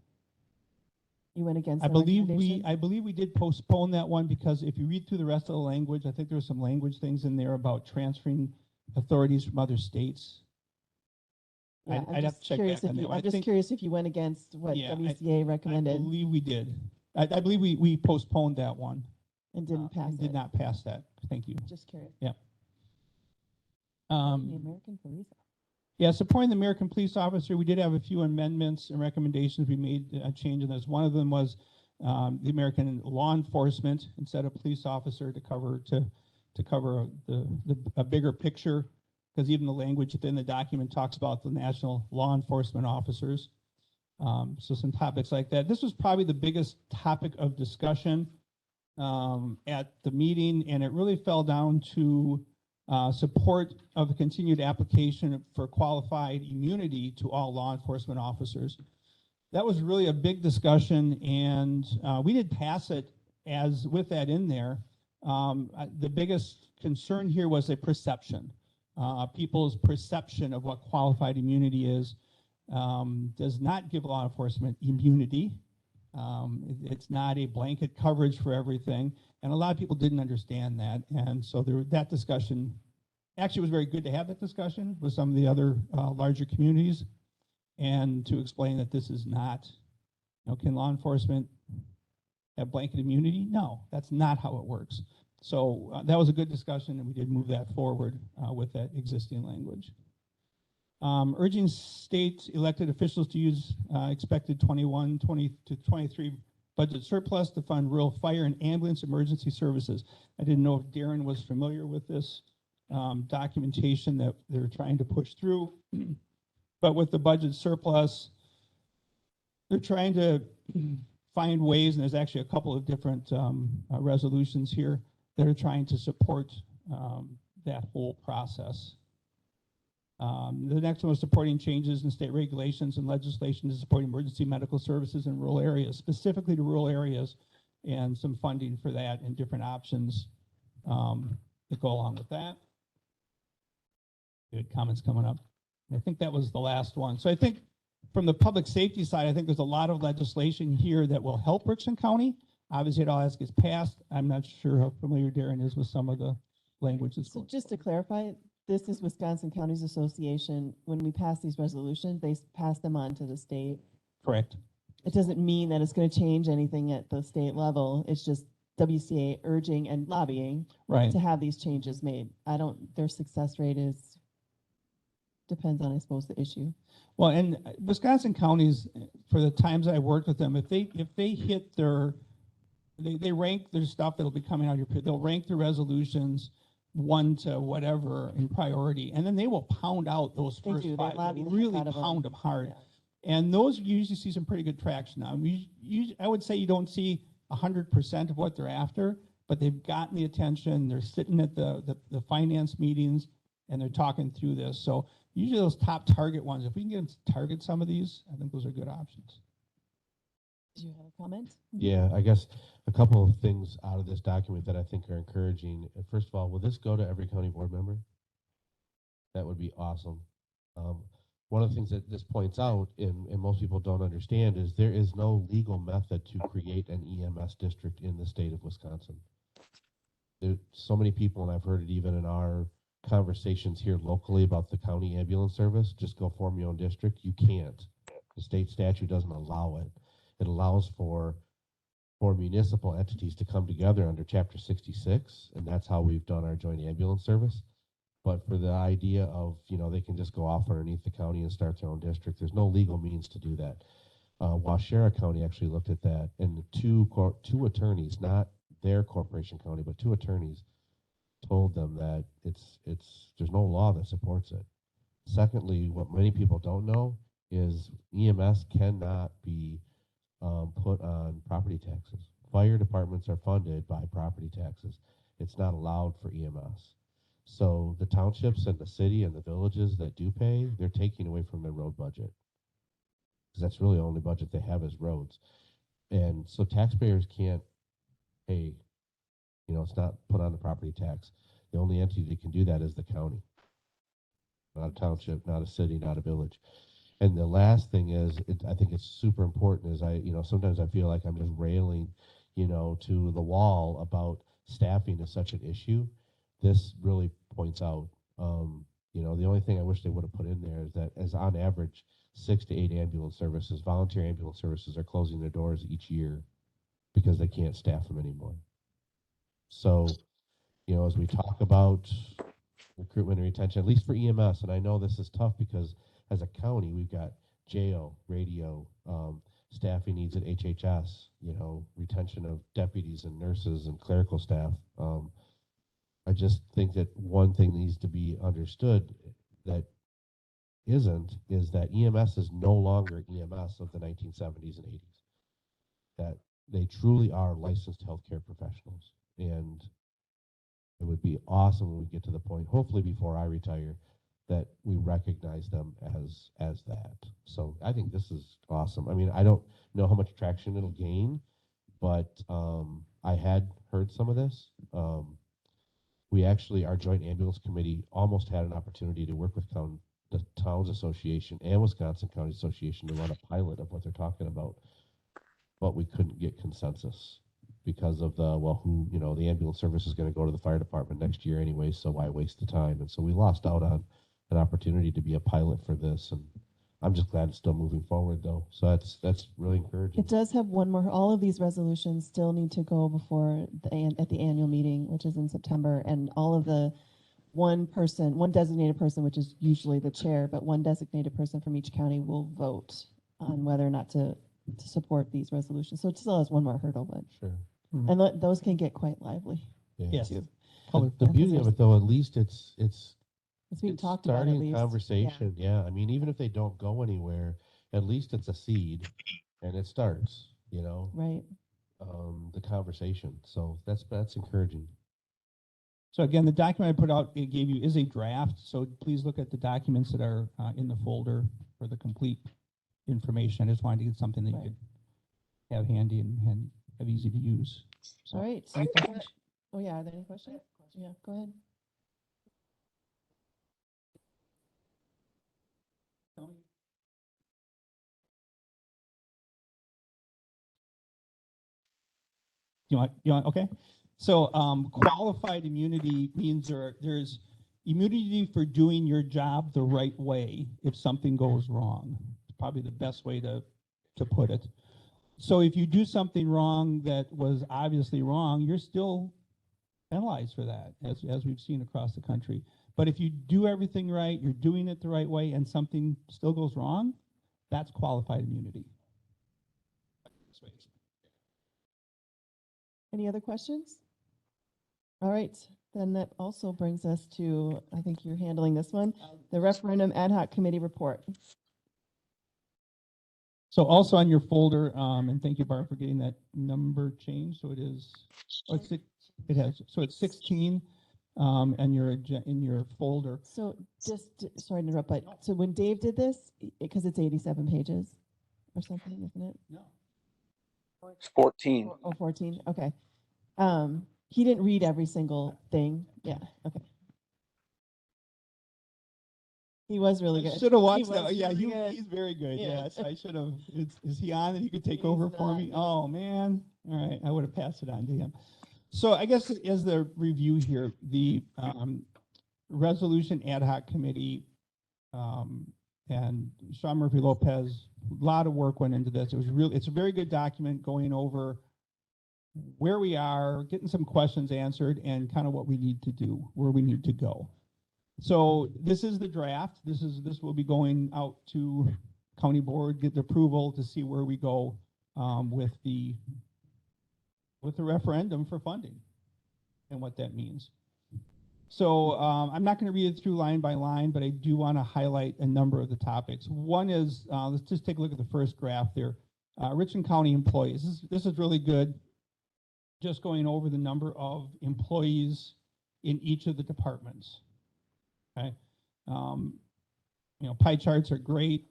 You went against the recommendation? I believe we did postpone that one, because if you read through the rest of the language, I think there were some language things in there about transferring authorities from other states. Yeah, I'd have to check back on that one. I'm just curious if you went against what WCA I recommended believe we did. I believe we postponed that one. and didn't pass and did it. not pass that. Thank you. Just curious. Yeah. The Um, American police. Yeah, supporting the American police officer, we did have a few amendments and recommendations we made a change in this. One of them was the American law enforcement instead of police officer to cover a bigger picture, because even the language within the document talks about the national law enforcement officers. So some topics like that. This was probably the biggest topic of discussion at the meeting, and it really fell down to support of the continued application for qualified immunity to all law enforcement officers. That was really a big discussion, and we did pass it as with that in there. The biggest concern here was a perception. People's perception of what qualified immunity is does not give law enforcement immunity. It's not a blanket coverage for everything. And a lot of people didn't understand that. And so that discussion actually was very good to have that discussion with some of the other larger communities and to explain that this is not, can law enforcement have blanket immunity? No, that's not how it works. So that was a good discussion, and we did move that forward with that existing language. Urging state elected officials to use expected 21-20 to 23 budget surplus to fund rural fire and ambulance emergency services. I didn't know if Darren was familiar with this documentation that they're trying to push through. But with the budget surplus, they're trying to find ways, and there's actually a couple of different resolutions here that are trying to support that whole process. The next one was supporting changes in state regulations and legislation to support emergency medical services in rural areas, specifically to rural areas, and some funding for that and different options that go along with that. Good comments coming up. I think that was the last one. So I think from the public safety side, I think there's a lot of legislation here that will help Richland County. Obviously, it all has to get passed. I'm not sure how familiar Darren is with some of the language that's So going. just to clarify, this is Wisconsin Counties Association. When we pass these resolutions, they pass them on to the state. Correct. It doesn't mean that it's going to change anything at the state level. It's just WCA urging and lobbying Right. to have these changes made. Their success rate depends on, I suppose, the issue. Well, and Wisconsin counties, for the times I worked with them, if they hit they rank their stuff that'll be coming out of they'll rank the resolutions 1 to whatever in priority, and then they will pound out those They first do. They 5. lobby They'll the heck really out of them. pound them hard. Yeah. And those you usually see some pretty good traction now. I would say you don't see 100% of what they're after, but they've gotten the attention. They're sitting at the finance meetings, and they're talking through this. So usually those top target ones, if we can get them to target some of these, I think those are good options. Did you have a comment? Yeah, I guess a couple of things out of this document that I think are encouraging. First of all, will this go to every county board member? That would be awesome. One of the things that this points out, and most people don't understand, is there is no legal method to create an EMS district in the state of Wisconsin. There's so many people, and I've heard it even in our conversations here locally about the county ambulance service, just go form your own district. You can't. The state statute doesn't allow it. It allows for municipal entities to come together under Chapter 66, and that's how we've done our joint ambulance service. But for the idea of, they can just go off underneath the county and start their own district, there's no legal means to do that. Washera County actually looked at that, and two attorneys, not their corporation county, but 2 attorneys told them that there's no law that supports it. Secondly, what many people don't know is EMS cannot be put on property taxes. Fire departments are funded by property taxes. It's not allowed for EMS. So the townships and the city and the villages that do pay, they're taking away from their road budget. Because that's really the only budget they have is roads. And so taxpayers can't pay, it's not put on the property tax. The only entity that can do that is the county. Not a township, not a city, not a village. And the last thing is, I think it's super important is sometimes I feel like I'm just railing, to the wall about staffing is such an issue. This really points out, the only thing I wish they would have put in there is that as on average, 6 to 8 ambulance services, volunteer ambulance services are closing their doors each year because they can't staff them anymore. So, as we talk about recruitment and retention, at least for EMS. And I know this is tough because as a county, we've got jail, radio, staffing needs at HHS, you know, retention of deputies and nurses and clerical staff. I just think that one thing needs to be understood that is that EMS is no longer EMS of the 1970s and 80s. That they truly are licensed healthcare professionals. And it would be awesome when we get to the point, hopefully before I retire, that we recognize them as that. So I think this is awesome. I mean, I don't know how much traction it'll gain, but I had heard some of this. We actually, our joint ambulance committee almost had an opportunity to work with the Towns Association and Wisconsin County Association to run a pilot of what they're talking about, but we couldn't get consensus because of the ambulance service is going to go to the fire department next year anyway, so why waste the time? And so we lost out on an opportunity to be a pilot for this, and I'm just glad it's still moving forward though. So that's really encouraging. It does have one more. All of these resolutions still need to go before at the annual meeting, which is in September, and all of the one designated person, which is usually the chair, but one designated person from each county will vote on whether or not to support these resolutions. So it still has one more hurdle, but Sure. and those can get quite lively. Yeah. Yes. Too. The beauty of it though, at least it's being talked about at starting least. conversation. Yeah. I mean, even if they don't go anywhere, at least it's a seed and it starts, you know, Right. the conversation. So that's encouraging. So again, the document I put out, it gave you is a draft, so please look at the documents that are in the folder for the complete information. I just wanted to get something that you could have handy and have easy to use. So, All right. any questions? Oh yeah, are there any questions? Yeah, go ahead. Okay. So qualified immunity means there's immunity for doing your job the right way if something goes wrong. It's probably the best way to put it. So if you do something wrong that was obviously wrong, you're still penalized for that, as we've seen across the country. But if you do everything right, you're doing it the right way, and something still goes wrong, that's qualified immunity. Any other questions? All right, then that also brings us to, I think you're handling this one, the referendum ad hoc committee report. So also on your folder, and thank you, Barb, for getting that number changed. So it is, it's 16 and in your folder. So just, sorry to interrupt, but so when Dave did this, because it's 87 pages or something, isn't it? No. It's 14. Oh, 14, okay. He didn't read every single thing. Yeah, okay. He was really good. Should have watched He that. was Yeah, really good. he's very good. Yeah. Yes, I should have. Is he on and he could take He's over for not, me? no. Oh, man. All right, I would have passed it on to him. So I guess as the review here, the resolution ad hoc committee and Sean Murphy Lopez, a lot of work went into this. It's a very good document going over where we are, getting some questions answered, and kind of what we need to do, where we need to go. So this is the draft. This will be going out to county board, get the approval to see where we go with the referendum for funding and what that means. So I'm not going to read it through line by line, but I do want to highlight a number of the topics. One is, let's just take a look at the first graph there. Richland County employees. This is really good. Just going over the number of employees in each of the departments. Okay. Pie charts are great.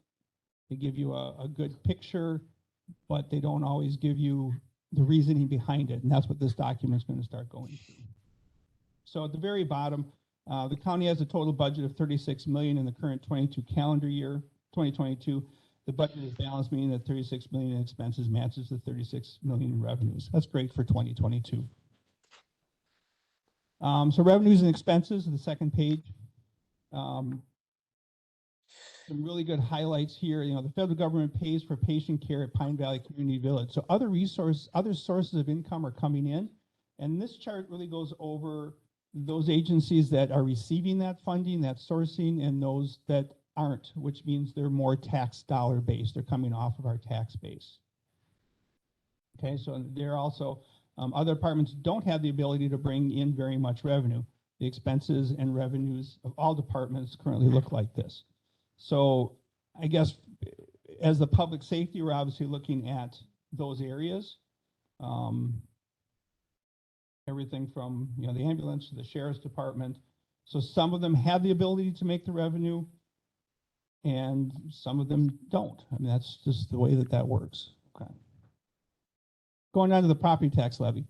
They give you a good picture, but they don't always give you the reasoning behind it. And that's what this document is going to start going through. So at the very bottom, the county has a total budget of $36 million in the current 22 calendar year, 2022. The budget is balanced, meaning that $36 million in expenses matches the $36 million in revenues. That's great for 2022. So revenues and expenses on the second page. Some really good highlights here. The federal government pays for patient care at Pine Valley Community Village. So other sources of income are coming in. And this chart really goes over those agencies that are receiving that funding, that sourcing, and those that aren't, which means they're more tax dollar based. They're coming off of our tax base. Okay, so they're also, other departments don't have the ability to bring in very much revenue. The expenses and revenues of all departments currently look like this. So I guess as the public safety, we're obviously looking at those areas. Everything from, you know, the ambulance to the sheriff's department. So some of them have the ability to make the revenue and some of them don't. I mean, that's just the way that that works. Okay. Going on to the property tax levy.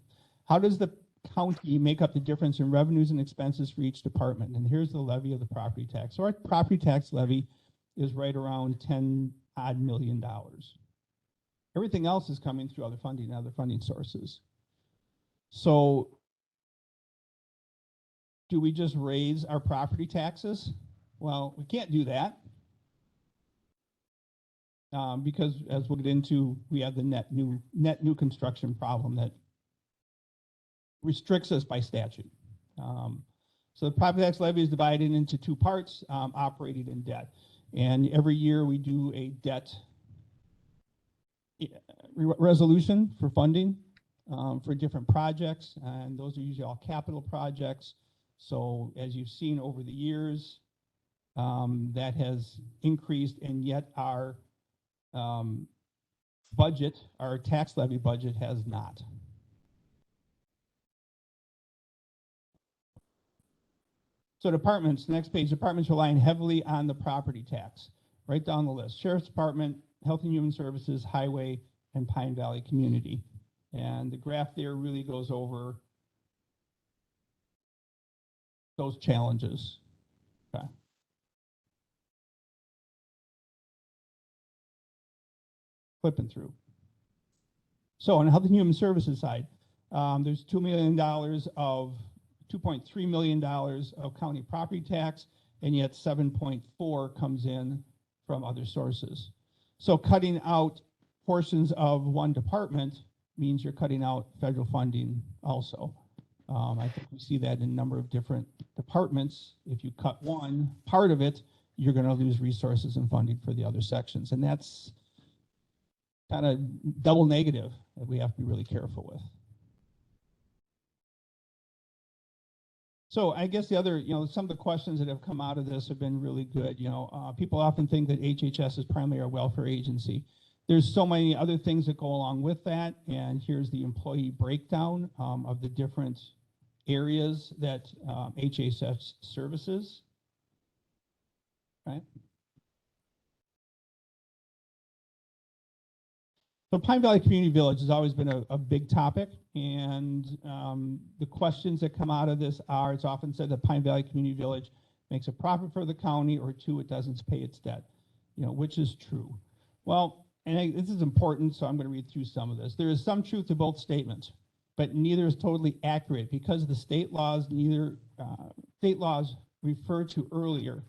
How does the county make up the difference in revenues and expenses for each department? And here's the levy of the property tax. So our property tax levy is right around $10 odd million. Everything else is coming through other funding sources. So do we just raise our property taxes? Well, we can't do that. Because as we'll get into, we have the net new construction problem that restricts us by statute. So the property tax levy is divided into two parts, operating and debt. And every year we do a debt resolution for funding for different projects, and those are usually all capital projects. So as you've seen over the years, that has increased, and yet our budget, our tax levy budget, has not. So departments, next page, departments relying heavily on the property tax. Right down the list: Sheriff's Department, Health and Human Services, Highway, and Pine Valley Community. And the graph there really goes over those challenges. Okay. Flipping through. So on the Health and Human Services side, there's $2 million of $2.3 million of county property tax, and yet 7.4 comes in from other sources. So cutting out portions of one department means you're cutting out federal funding also. I think we see that in a number of different departments. If you cut one part of it, you're going to lose resources and funding for the other sections. And that's kind of double negative that we have to be really careful with. So I guess the other, some of the questions that have come out of this have been really good. People often think that HHS is primarily a welfare agency. There's so many other things that go along with that, and here's the employee breakdown of the different areas that HHS services. Right? So Pine Valley Community Village has always been a big topic, and the questions that come out of this are, it's often said that Pine Valley Community Village makes a profit for the county, or two, it doesn't pay its debt, which is true. Well, and this is important, so I'm going to read through some of this. There is some truth to both statements, but neither is totally accurate because the state laws referred to earlier.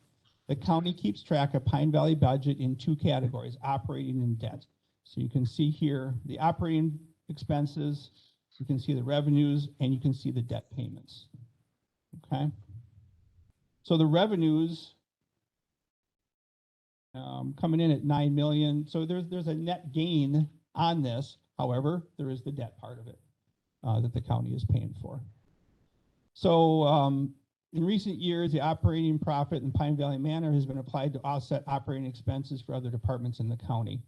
The county keeps track of Pine Valley budget in two categories: operating and debt. So you can see here the operating expenses, you can see the revenues, and you can see the debt payments. Okay. So the revenues coming in at 9 million. So there's a net gain on this. However, there is the debt part of it that the county is paying for. So in recent years, the operating profit in Pine Valley Manor has been applied to offset operating expenses for other departments in the county.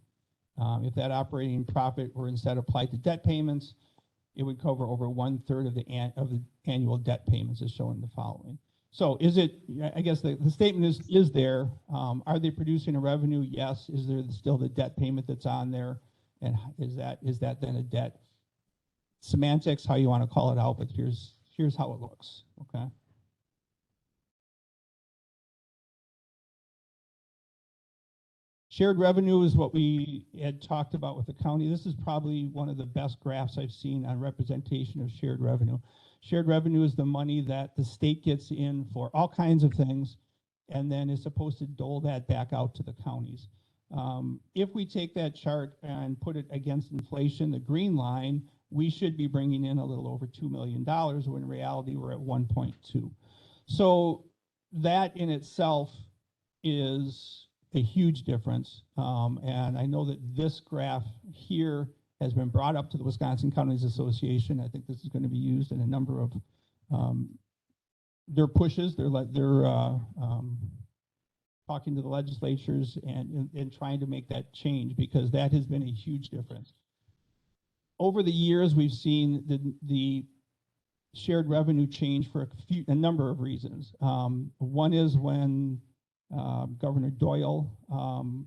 If that operating profit were instead applied to debt payments, it would cover over 1/3 of the annual debt payments, as shown in the following. So is it, I guess the statement is there, are they producing a revenue? Yes. Is there still the debt payment that's on there? And is that then a debt? Semantics, how you want to call it out, but here's how it looks, okay? Shared revenue is what we had talked about with the county. This is probably one of the best graphs I've seen on representation of shared revenue. Shared revenue is the money that the state gets in for all kinds of things and then is supposed to dole that back out to the counties. If we take that chart and put it against inflation, the green line, we should be bringing in a little over $2 million, when in reality we're at 1.2. So that in itself is a huge difference. And I know that this graph here has been brought up to the Wisconsin Counties Association. I think this is going to be used in a number of their pushes. They're talking to the legislatures and trying to make that change, because that has been a huge difference. Over the years, we've seen the shared revenue change for a number of reasons. One is when Governor Doyle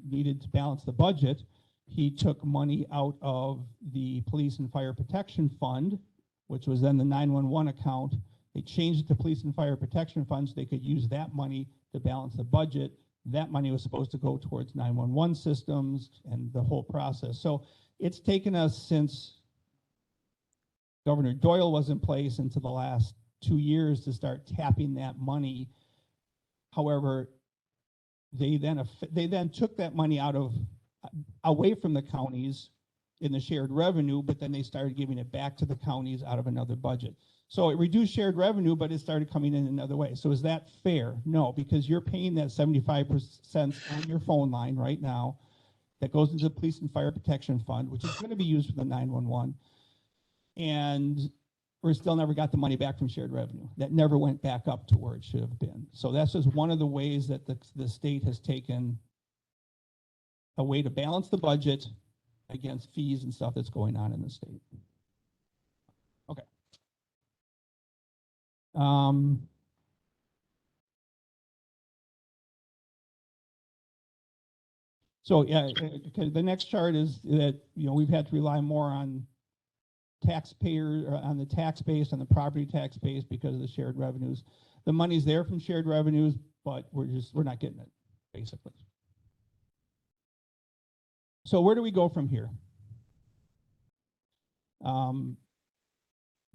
needed to balance the budget, he took money out of the Police and Fire Protection Fund, which was then the 911 account. They changed it to Police and Fire Protection Fund so they could use that money to balance the budget. That money was supposed to go towards 911 systems and the whole process. So it's taken us since Governor Doyle was in place into the last 2 years to start tapping that money. However, they then took that money away from the counties in the shared revenue, but then they started giving it back to the counties out of another budget. So it reduced shared revenue, but it started coming in another way. So is that fair? No, because you're paying that 75% on your phone line right now that goes into the Police and Fire Protection Fund, which is going to be used for the 911. And we still never got the money back from shared revenue. That never went back up to where it should have been. So that's just one of the ways that the state has taken a way to balance the budget against fees and stuff that's going on in the state. Okay. So yeah, okay, the next chart is that, you know, we've had to rely more on on the tax base, on the property tax base, because of the shared revenues. The money's there from shared revenues, but we're not getting it, basically. So where do we go from here?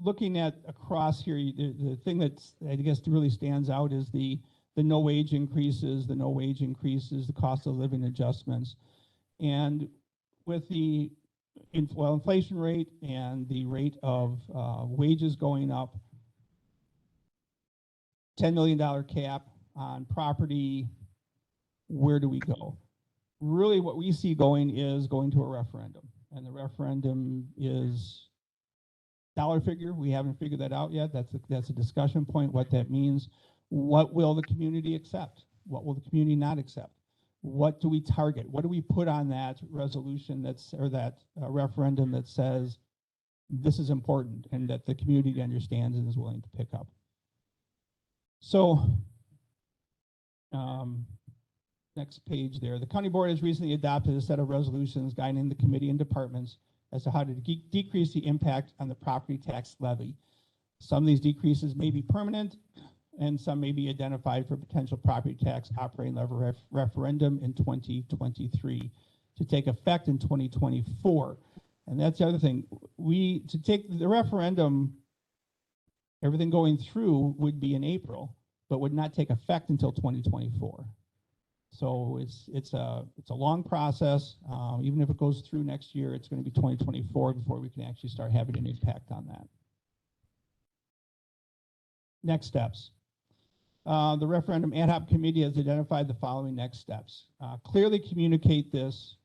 Looking at across here, the thing that I guess really stands out is the no wage increases, the cost of living adjustments. And with the inflation rate and the rate of wages going up, $10 million cap on property, where do we go? Really what we see going to a referendum. And the referendum is dollar figure. We haven't figured that out yet. That's a discussion point, what that means. What will the community accept? What will the community not accept? What do we target? What do we put on that resolution that referendum that says this is important and that the community understands and is willing to pick up? So, next page there. The county board has recently adopted a set of resolutions guiding the committee and departments as to how to decrease the impact on the property tax levy. Some of these decreases may be permanent, and some may be identified for potential property tax operating levy referendum in 2023 to take effect in 2024. And that's the other thing. To take the referendum, everything going through would be in April, but would not take effect until 2024. So it's a long process. Even if it goes through next year, it's going to be 2024 before we can actually start having an impact on that. Next steps. The referendum ad hoc committee has identified the following next steps. Clearly communicate this.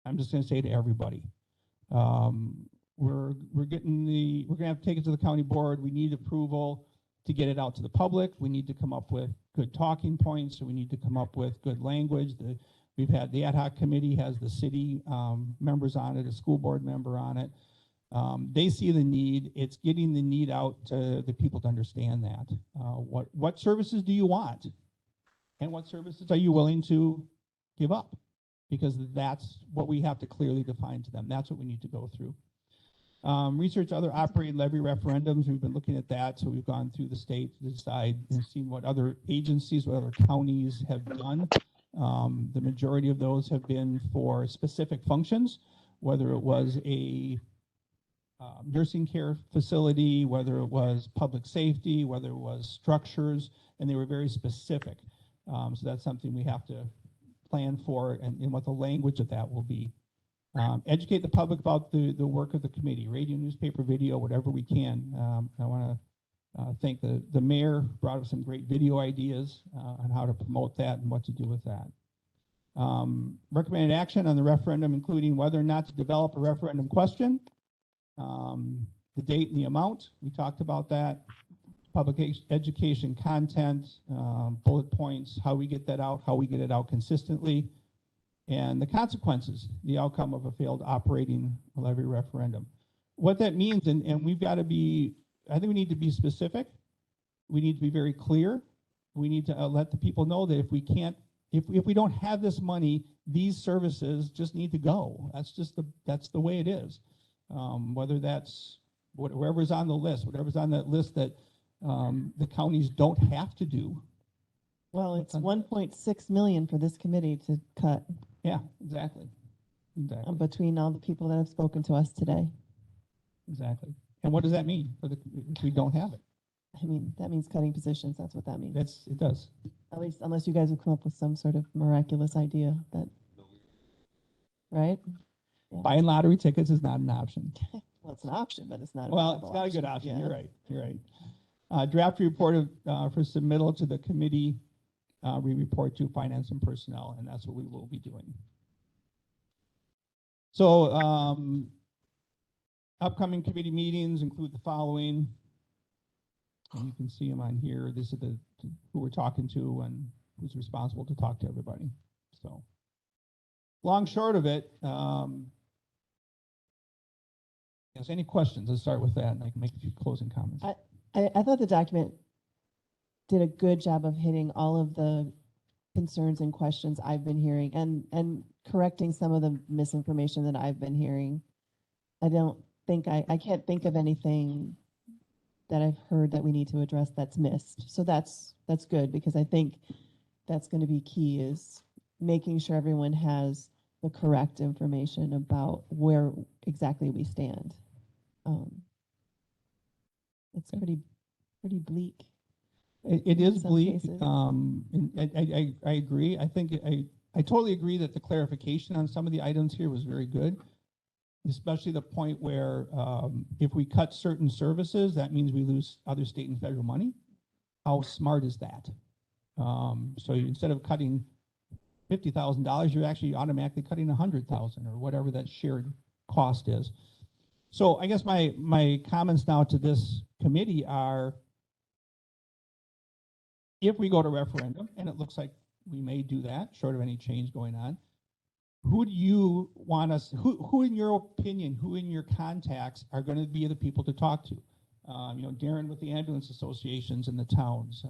I'm just going to say to everybody. We're going to have to take it to the county board. We need approval to get it out to the public. We need to come up with good talking points. So we need to come up with good language. We've had the ad hoc committee has the city members on it, a school board member on it. They see the need. It's getting the need out to the people to understand that. What services do you want? And what services are you willing to give up? Because that's what we have to clearly define to them. That's what we need to go through. Research other operating levy referendums. We've been looking at that. So we've gone through the state to decide and seen what other agencies, what other counties have done. The majority of those have been for specific functions, whether it was a nursing care facility, whether it was public safety, whether it was structures, and they were very specific. So that's something we have to plan for and what the language of that will be. Educate the public about the work of the committee, radio, newspaper, video, whatever we can. I want to thank the mayor, brought up some great video ideas on how to promote that and what to do with that. Recommended action on the referendum, including whether or not to develop a referendum question, the date and the amount. We talked about that. Public education content, bullet points, how we get that out, how we get it out consistently, and the consequences, the outcome of a failed operating levy referendum. What that means, and we've got to be, I think we need to be specific. We need to be very clear. We need to let the people know that if we can't, if we don't have this money, these services just need to go. That's the way it is. Whether that's whoever's on the list, whatever's on that list that the counties don't have to do. Well, it's 1.6 million for this committee to cut Yeah, exactly. Exactly. between all the people that have spoken to us today. Exactly. And what does that mean for if we don't have it? I mean, that means cutting positions. That's what that means. It does. At least, unless you guys have come up with some sort of miraculous idea that, right? Yeah. Buying lottery tickets is not an option. Well, it's an option, but it's not. Well, it's not a good option. Yeah. You're right. You're right. Draft report for submittal to the committee. We report to finance and personnel, and that's what we will be doing. So, upcoming committee meetings include the following. And you can see them on here. This is who we're talking to and who's responsible to talk to everybody. So, long short of it, yes, any questions? Let's start with that, and I can make a few closing comments. I thought the document did a good job of hitting all of the concerns and questions I've been hearing and correcting some of the misinformation that I've been hearing. I can't think of anything that I've heard that we need to address that's missed. So that's good, because I think that's going to be key, is making sure everyone has the correct information about where exactly we stand. It's pretty bleak. It is some bleak. cases. And I agree. I think I totally agree that the clarification on some of the items here was very good, especially the point where if we cut certain services, that means we lose other state and federal money. How smart is that? So instead of cutting $50,000, you're actually automatically cutting $100,000 or whatever that shared cost is. So I guess my comments now to this committee are, if we go to referendum, and it looks like we may do that, short of any change going on, who do you want us, who in your opinion, who in your contacts are going to be the people to talk to? Darren with the ambulance associations in the towns.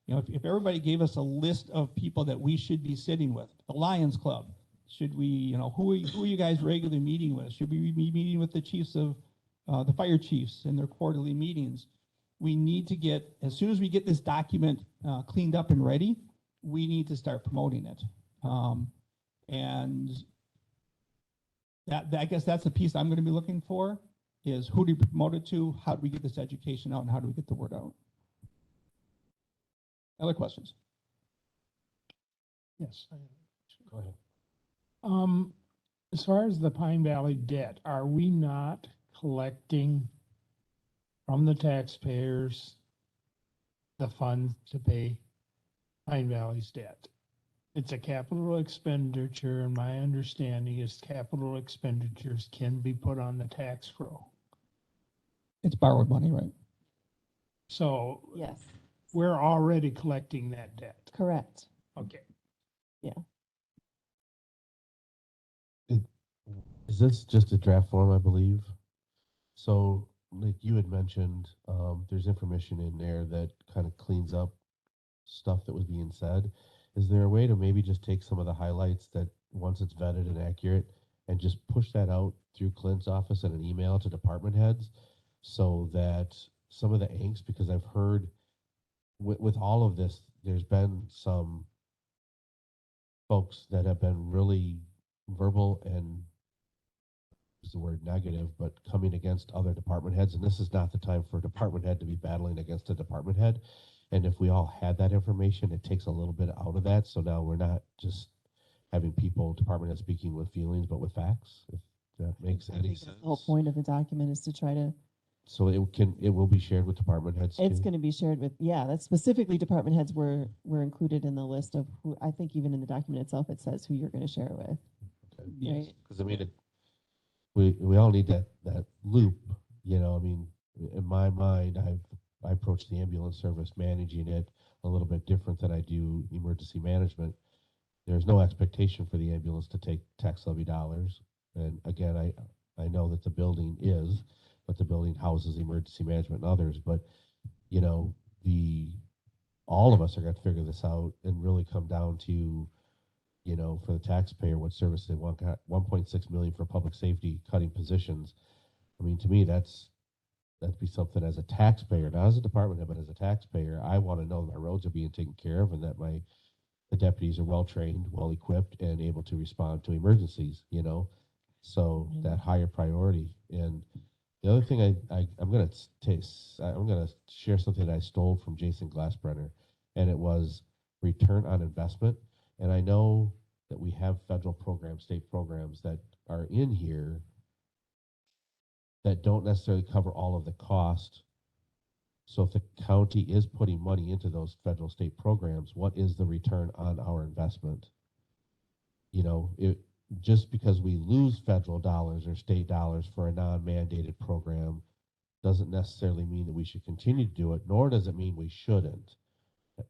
If everybody gave us a list of people that we should be sitting with, the Lions Club, should we, who are you guys regularly meeting with? Should we be meeting with the chiefs of, the fire chiefs in their quarterly meetings? We need to get, as soon as we get this document cleaned up and ready, we need to start promoting it. And I guess that's the piece I'm going to be looking for, is who do we promote it to? How do we get this education out, and how do we get the word out? Other questions? Yes. Go ahead. As far as the Pine Valley debt, are we not collecting from the taxpayers the funds to pay Pine Valley's debt? It's a capital expenditure, and my understanding is capital expenditures can be put on the tax roll. It's borrowed money, right? So Yes, we're already collecting that debt. correct. Okay. Is this just a draft form, I believe? So, like you had mentioned, there's information in there that kind of cleans up stuff that was being said. Is there a way to maybe just take some of the highlights that, once it's vetted and accurate, and just push that out through Clint's office in an email to department heads, so that some of the angst, because I've heard with all of this, there's been some folks that have been really verbal and, is the word negative, but coming against other department heads, and this is not the time for a department head to be battling against a department head. And if we all had that information, it takes a little bit out of that. So now we're not just having people, department heads speaking with feelings, but with facts, if that makes I any think sense. that's the whole point of the document is to try to, So it will be shared with department heads it's too? going to be shared with, yeah, that's specifically department heads were included in the list of who, I think even in the document itself, it says who you're going to share it with. Yes. Right? Because I mean, we all need that loop, you know, I mean, in my mind, I approach the ambulance service managing it a little bit different than I do emergency management. There's no expectation for the ambulance to take tax levy dollars. And again, I know that the building is, but the building houses emergency management and others, but you know, all of us are going to figure this out and really come down to, you know, for the taxpayer, what service they want. Got 1.6 million for public safety, cutting positions. I mean, to me, that'd be something as a taxpayer, not as a department head, but as a taxpayer, I want to know that my roads are being taken care of and that the deputies are well trained, well equipped, and able to respond to emergencies. You know, so that higher priority. And the other thing I'm gonna share something that I stole from Jason Glassbrenner, and it was return on investment. And I know that we have federal programs, state programs that are in here that don't necessarily cover all of the cost. So if the county is putting money into those federal state programs, what is the return on our investment? You know, just because we lose federal dollars or state dollars for a non-mandated program doesn't necessarily mean that we should continue to do it, nor does it mean we shouldn't.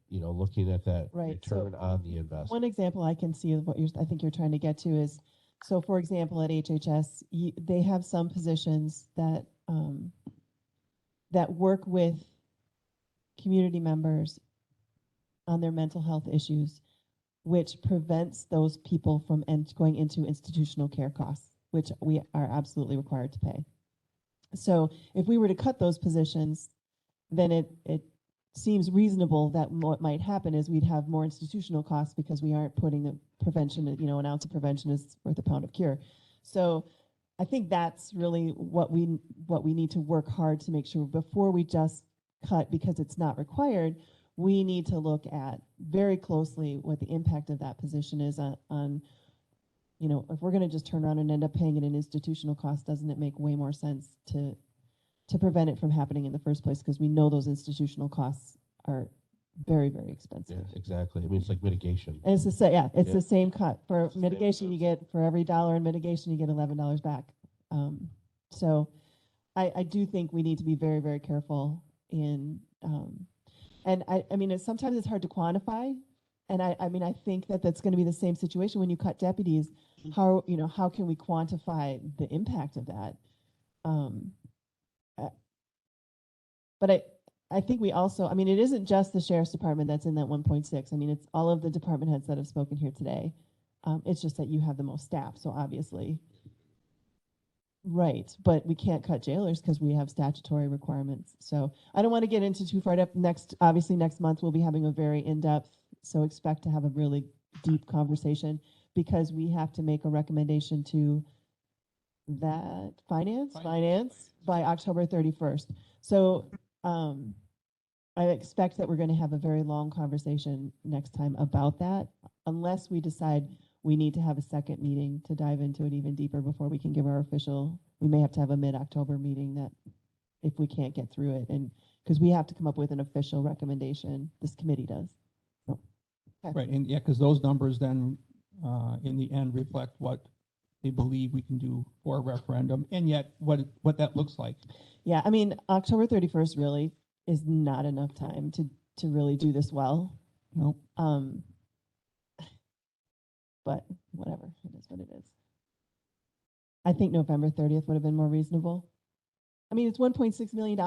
You know, looking at that Right. So return on the investment. one example I can see of what I think you're trying to get to is, so for example, at HHS, they have some positions that that work with community members on their mental health issues, which prevents those people from going into institutional care costs, which we are absolutely required to pay. So if we were to cut those positions, then it seems reasonable that what might happen is we'd have more institutional costs because we aren't putting the prevention, you know, an ounce of prevention is worth a pound of cure. So I think that's really what we need to work hard to make sure before we just cut because it's not required. We need to look at very closely what the impact of that position is on you know, if we're going to just turn around and end up paying it an institutional cost, doesn't it make way more sense to prevent it from happening in the first place? Because we know those institutional costs are very, very expensive. Yeah, exactly. I mean, it's like mitigation. And it's the same cut for It's the mitigation. same You get for every $1 in mitigation, you get $11 back. So I do think we need to be very, very careful in. And I mean, sometimes it's hard to quantify. And I mean, I think that that's going to be the same situation when you cut deputies. How can we quantify the impact of that? But I think we also, I mean, it isn't just the sheriff's department that's in that 1.6. I mean, it's all of the department heads that have spoken here today. It's just that you have the most staff, so obviously. Right, but we can't cut jailers because we have statutory requirements. So I don't want to get into too far up. Obviously next month we'll be having a very in-depth, so expect to have a really deep conversation because we have to make a recommendation to that finance by October 31st. So I expect that we're going to have a very long conversation next time about that, unless we decide we need to have a second meeting to dive into it even deeper before we can give our official. We may have to have a mid-October meeting that if we can't get through it, and because we have to come up with an official recommendation. This committee does. So, okay. Right, and yeah, because those numbers then, in the end, reflect what they believe we can do for a referendum, and yet what that looks like. Yeah, I mean, October 31st really is not enough time to really do this well. Nope. But whatever, it is what it is. I think November 30th would have been more reasonable. I mean, it's $1.6 million.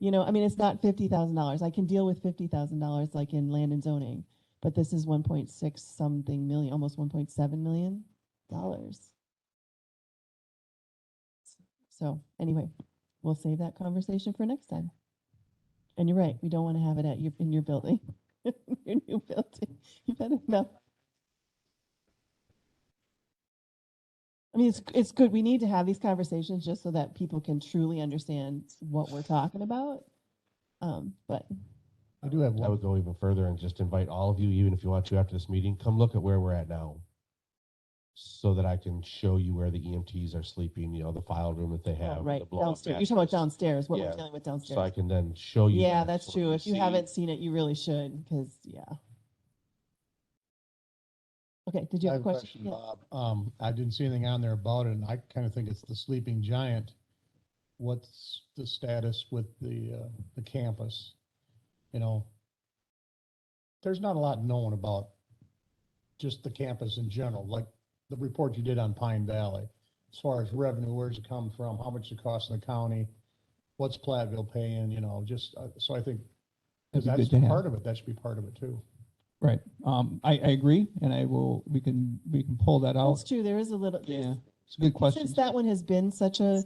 You know, I mean, it's not $50,000. I can deal with $50,000 like in land and zoning, but this is 1.6 something million, almost $1.7 million. So anyway, we'll save that conversation for next time. And you're right, we don't want to have it in your building, your new building. You better know. I mean, it's good. We need to have these conversations just so that people can truly understand what we're talking about. But I do have I one. would go even further and just invite all of you, even if you want to after this meeting, come look at where we're at now. So that I can show you where the EMTs are sleeping, you know, the file room that they Oh, have. right, the blow-up downstairs. You're talking about mattress. downstairs, what we're Yeah. dealing with So I downstairs. can then show you. Yeah, that that's so true. If you see- haven't seen it, you really should, because, yeah. Okay, did you I have a have a question? question, Yeah. Bob. I didn't see anything on there about it, and I kind of think it's the sleeping giant. What's the status with the campus? You know, there's not a lot known about just the campus in general, like the report you did on Pine Valley. As far as revenue, where's it come from, how much it costs the county, what's Platteville paying, you know, just, so I think, because That'd be that's good to have. part of it, that should be part of it too. Right. I agree, and we can pull that out. That's true, there is a little. Yeah, it's a good question. Since that one has been such a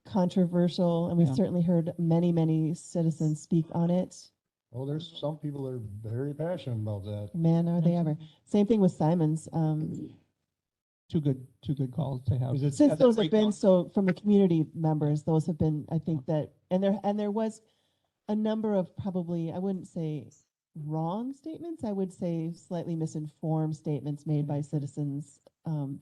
controversial, and we've Yeah. certainly heard many, many citizens speak on it. Well, there's some people that are very passionate about that. Man, are they ever. Same thing with Simon's. Two good calls to have. Is it- Since that those have been, breakdown. so from the community members, those have been, I think that, and there was a number of probably, I wouldn't say wrong statements, I would say slightly misinformed statements made by citizens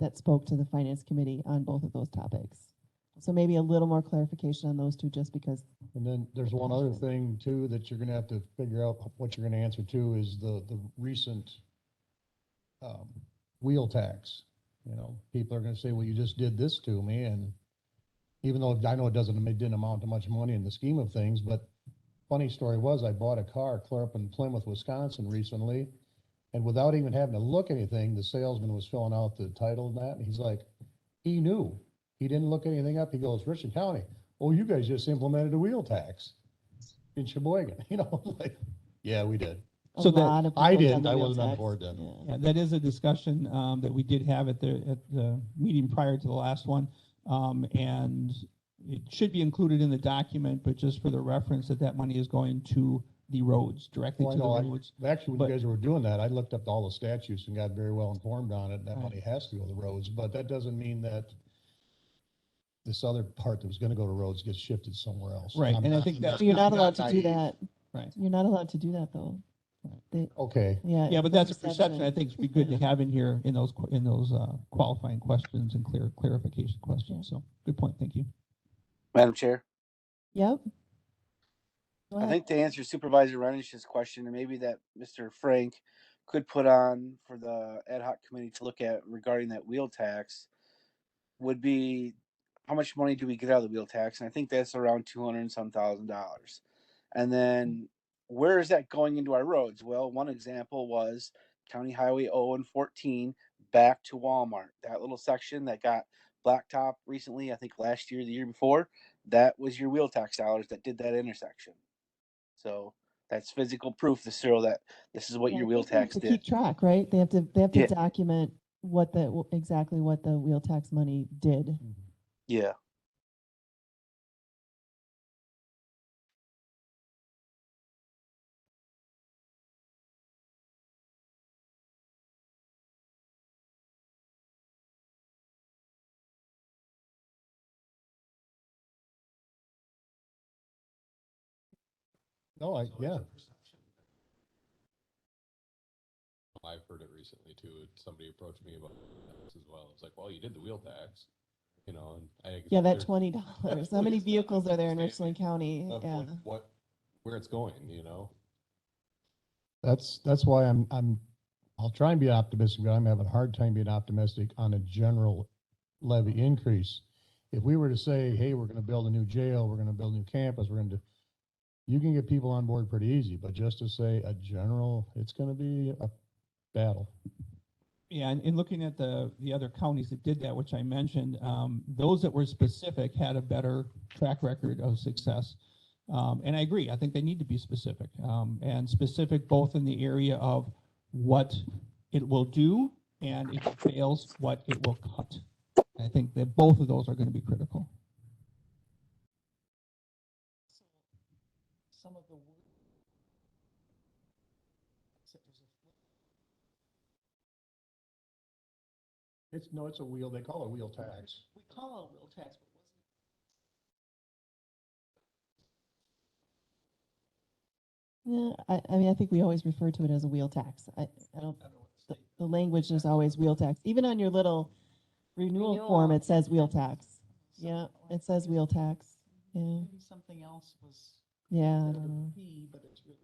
that spoke to the finance committee on both of those topics. So maybe a little more clarification on those two, just because. And then there's one other thing too, that you're gonna have to figure out what you're gonna answer to is the recent wheel tax. You know, people are gonna say, well, you just did this to me, and even though I know it didn't amount to much money in the scheme of things, but funny story was, I bought a car clear up in Plymouth, Wisconsin recently, and without even having to look anything, the salesman was filling out the title and that, and he's like, he knew. He didn't look anything up. He goes, Richland County, oh, you guys just implemented a wheel tax in Sheboygan, you know, like, yeah, we did. A So that- lot of people I have didn't, the I wheel wasn't on tax. board then. Yeah. Yeah, that is a discussion that we did have at the meeting prior to the last one. And it should be included in the document, but just for the reference that money is going to the roads, directly Well, I to the know, roads. actually, when But- you guys were doing that, I looked up all the statutes and got very well informed on it. That Right. money has to go to the roads, but that doesn't mean that this other part that was gonna go to roads gets shifted somewhere else. Right, and I think that- So you're not allowed to do naive. that. Right. You're not allowed to do that, though. They, Okay, yeah. Yeah, but that's a perception I perception. think would be good to have in here in those qualifying questions and clarification questions. So good point. Thank you. Madam Chair, Yep. Go I ahead. think to answer Supervisor Renish's question, and maybe that Mr. Frank could put on for the ad hoc committee to look at regarding that wheel tax would be how much money do we get out of the wheel tax? And I think that's around 200 and some $1,000. And then where is that going into our roads? Well, one example was County Highway 0 and 14 back to Walmart. That little section that got blacktop recently, I think last year, the year before, that was your wheel tax dollars that did that intersection. So that's physical proof, the Cyril, that this is what Yeah, your I wheel think they have tax to did. keep track, right? They have to Yeah. document exactly what the wheel tax money did. Yeah. no, yeah, I've heard it recently too. Somebody approached me about this as well. It's like, well, you did the wheel tax, you know, and I. Yeah, that there's- $20. How many vehicles are there in Richland County? of Yeah. where it's going, you know? that's why I'll try and be optimistic, but I'm having a hard time being optimistic on a general levy increase. If we were to say, hey, we're gonna build a new jail, we're gonna build a new campus, we're gonna do, you can get people on board pretty easy, but just to say a general, it's gonna be a battle. Yeah, and in looking at the other counties that did that, which I mentioned, those that were specific had a better track record of success. And I agree, I think they need to be specific, and specific both in the area of what it will do and if it fails, what it will cut. I think that both of those are going to be critical. Some of the. It's a wheel, they call it wheel tax. We call it a wheel tax, but Yeah, I mean, I think we always refer to it as a wheel tax. I don't, the language is always wheel tax. Even on your little renewal form, it says wheel tax. Yeah, it says wheel tax. Yeah, Maybe something else was yeah, I instead of don't a know. fee, but it's really.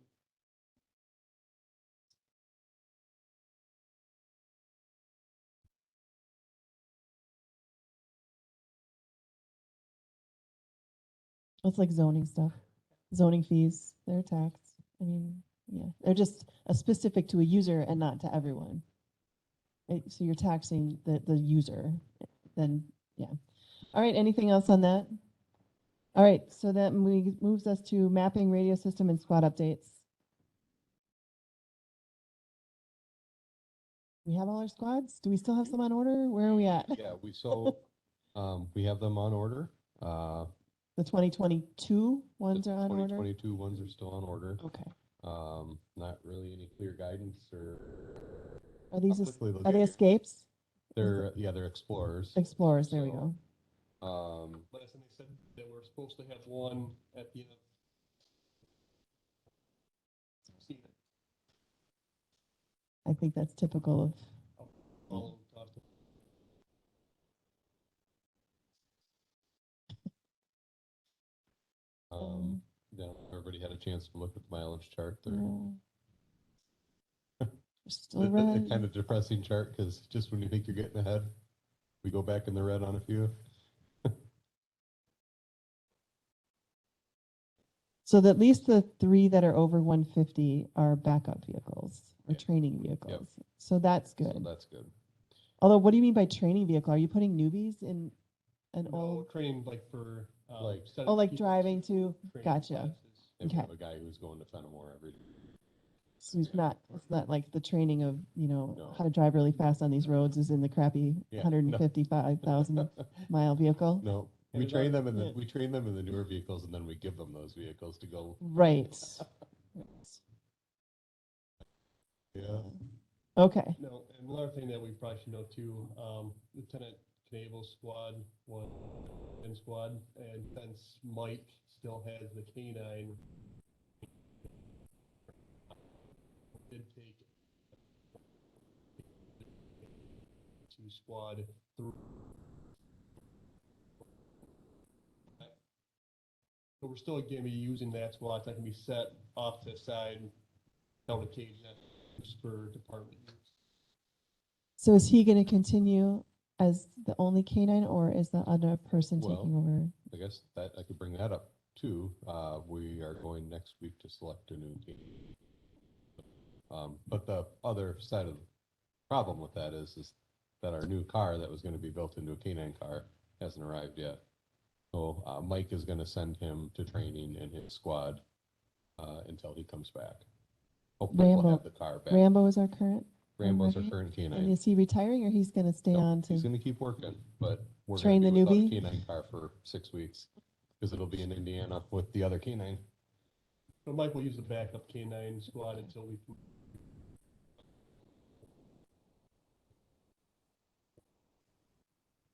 It's like zoning stuff, zoning fees, they're taxed. I mean, yeah, they're just specific to a user and not to everyone. So you're taxing the user, then, yeah. All right, anything else on that? All right, so that moves us to mapping, radio system, and squad updates. We have all our squads? Do we still have some on order? Where are we at? Yeah, we have them on order. The 2022 ones The are on order? 2022 ones are still on order. Okay. Not really any clear guidance or. Are these, Quickly look are they at- escapes? They're explorers. Explorers, there we So, go. Last time they said that we're supposed to have one at the end of. I think that's typical of, Yeah, everybody had a chance to look at the mileage chart there. yeah. Still A red. kind of depressing chart because just when you think you're getting ahead, we go back in the red on a few. So that at least the 3 that are over 150 are backup vehicles or Yeah. training vehicles. So that's good. So that's good. Although, what do you mean by training vehicle? Are you putting newbies in an No, old? training like for, Like- set Oh, of like people driving to to, training gotcha. classes. And we Okay. have a guy who's going to Fenimore every day. So it's not like the training of, No. how to drive really fast on these roads is in the crappy Yeah, no. 155,000 mile vehicle. No, And we it's train already- them in Yeah. we train them in the newer vehicles and then we give them those vehicles to go. Right. Yeah. Okay. No, and another thing that we probably should know too, Lieutenant Knable's squad, one and squad, and since Mike still has the K9, did take to squad through. So we're still gonna be using that squad that can be set off to the side, held occasion just for department use. So is he going to continue as the only canine, or is the other person Well, taking over? I guess that I could bring that up too. We are going next week to select a new team. But the other side of the problem with that is that our new car that was going to be built into a canine car hasn't arrived yet. So Mike is going to send him to training in his squad until he comes back. Hopefully we'll have the car back. Rambo is our current. Rambo's our right? current And canine. is he retiring, or he's going to stay No, on to? He's going to keep working, but we're Train going to the be without a newbie? canine car for 6 weeks because it'll be in Indiana with the other canine. So Mike will use the backup K9 squad until we can.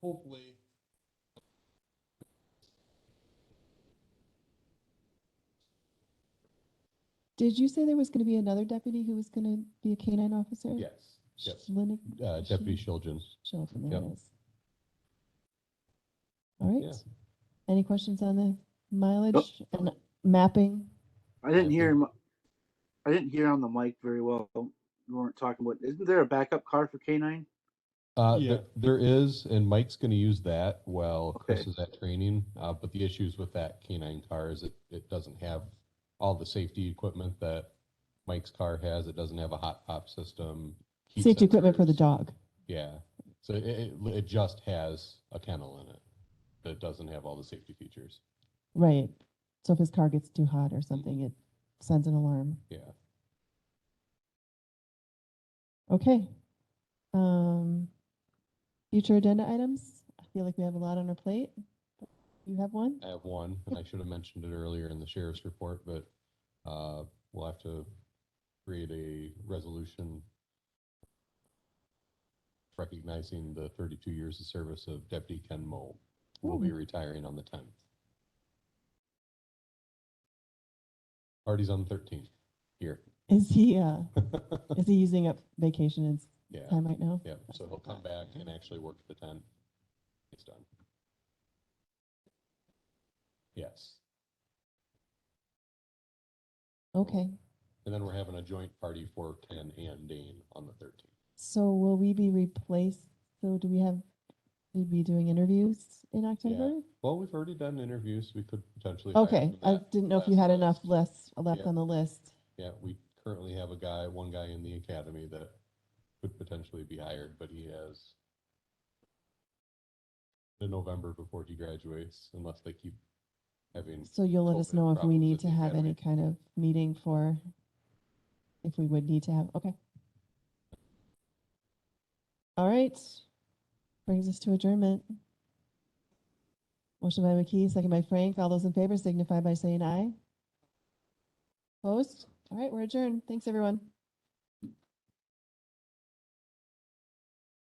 Hopefully. Did you say there was going to be another deputy who was going to be a canine officer? Yes. Yep. Deputy Deputy Shiljan. Shelton, there Yep. it is. All right. Yeah. Any questions on the mileage and mapping? I didn't hear him. I didn't hear on the mic very well. We weren't talking about. Isn't there a backup car for K9? Yeah. There is, and Mike's going to use that while Chris Okay. is at training. But the issues with that canine car is it doesn't have all the safety equipment that Mike's car has. It doesn't have a hot pop system. heat Safety equipment for the sensors. dog. Yeah. So it just has a kennel in it. That doesn't have all the safety features. Right. So if his car gets too hot or something, it sends an alarm. Yeah. Okay. Future agenda items. I feel like we have a lot on our plate. You have one? I have one, and I should have mentioned it earlier in the sheriff's report, but we'll have to create a resolution recognizing the 32 years of service of Deputy Ken Moe, who will be retiring on the 10th. Party's on the 13th. Here. Is he using up vacation and Yeah, time right now? yeah, so he'll come back and actually work the 10. He's done. Yes, Okay. and then we're having a joint party for Ken and Dane on the 13th. So will we be replaced? So do we'd be doing interviews in October? Well, we've already done interviews. We could potentially. Okay, I didn't know if you had enough lists left Yeah. on the list. Yeah, we currently have one guy in the academy that could potentially be hired, but he has the November before he graduates, unless they keep having. So you'll let us COVID know if we problems need at to the have academy. any kind of meeting for, if we would need to have, okay. All right. Brings us to adjournment. Motion by McKee, second by Frank. All those in favor signify by saying aye. Opposed? All right, we're adjourned. Thanks, everyone.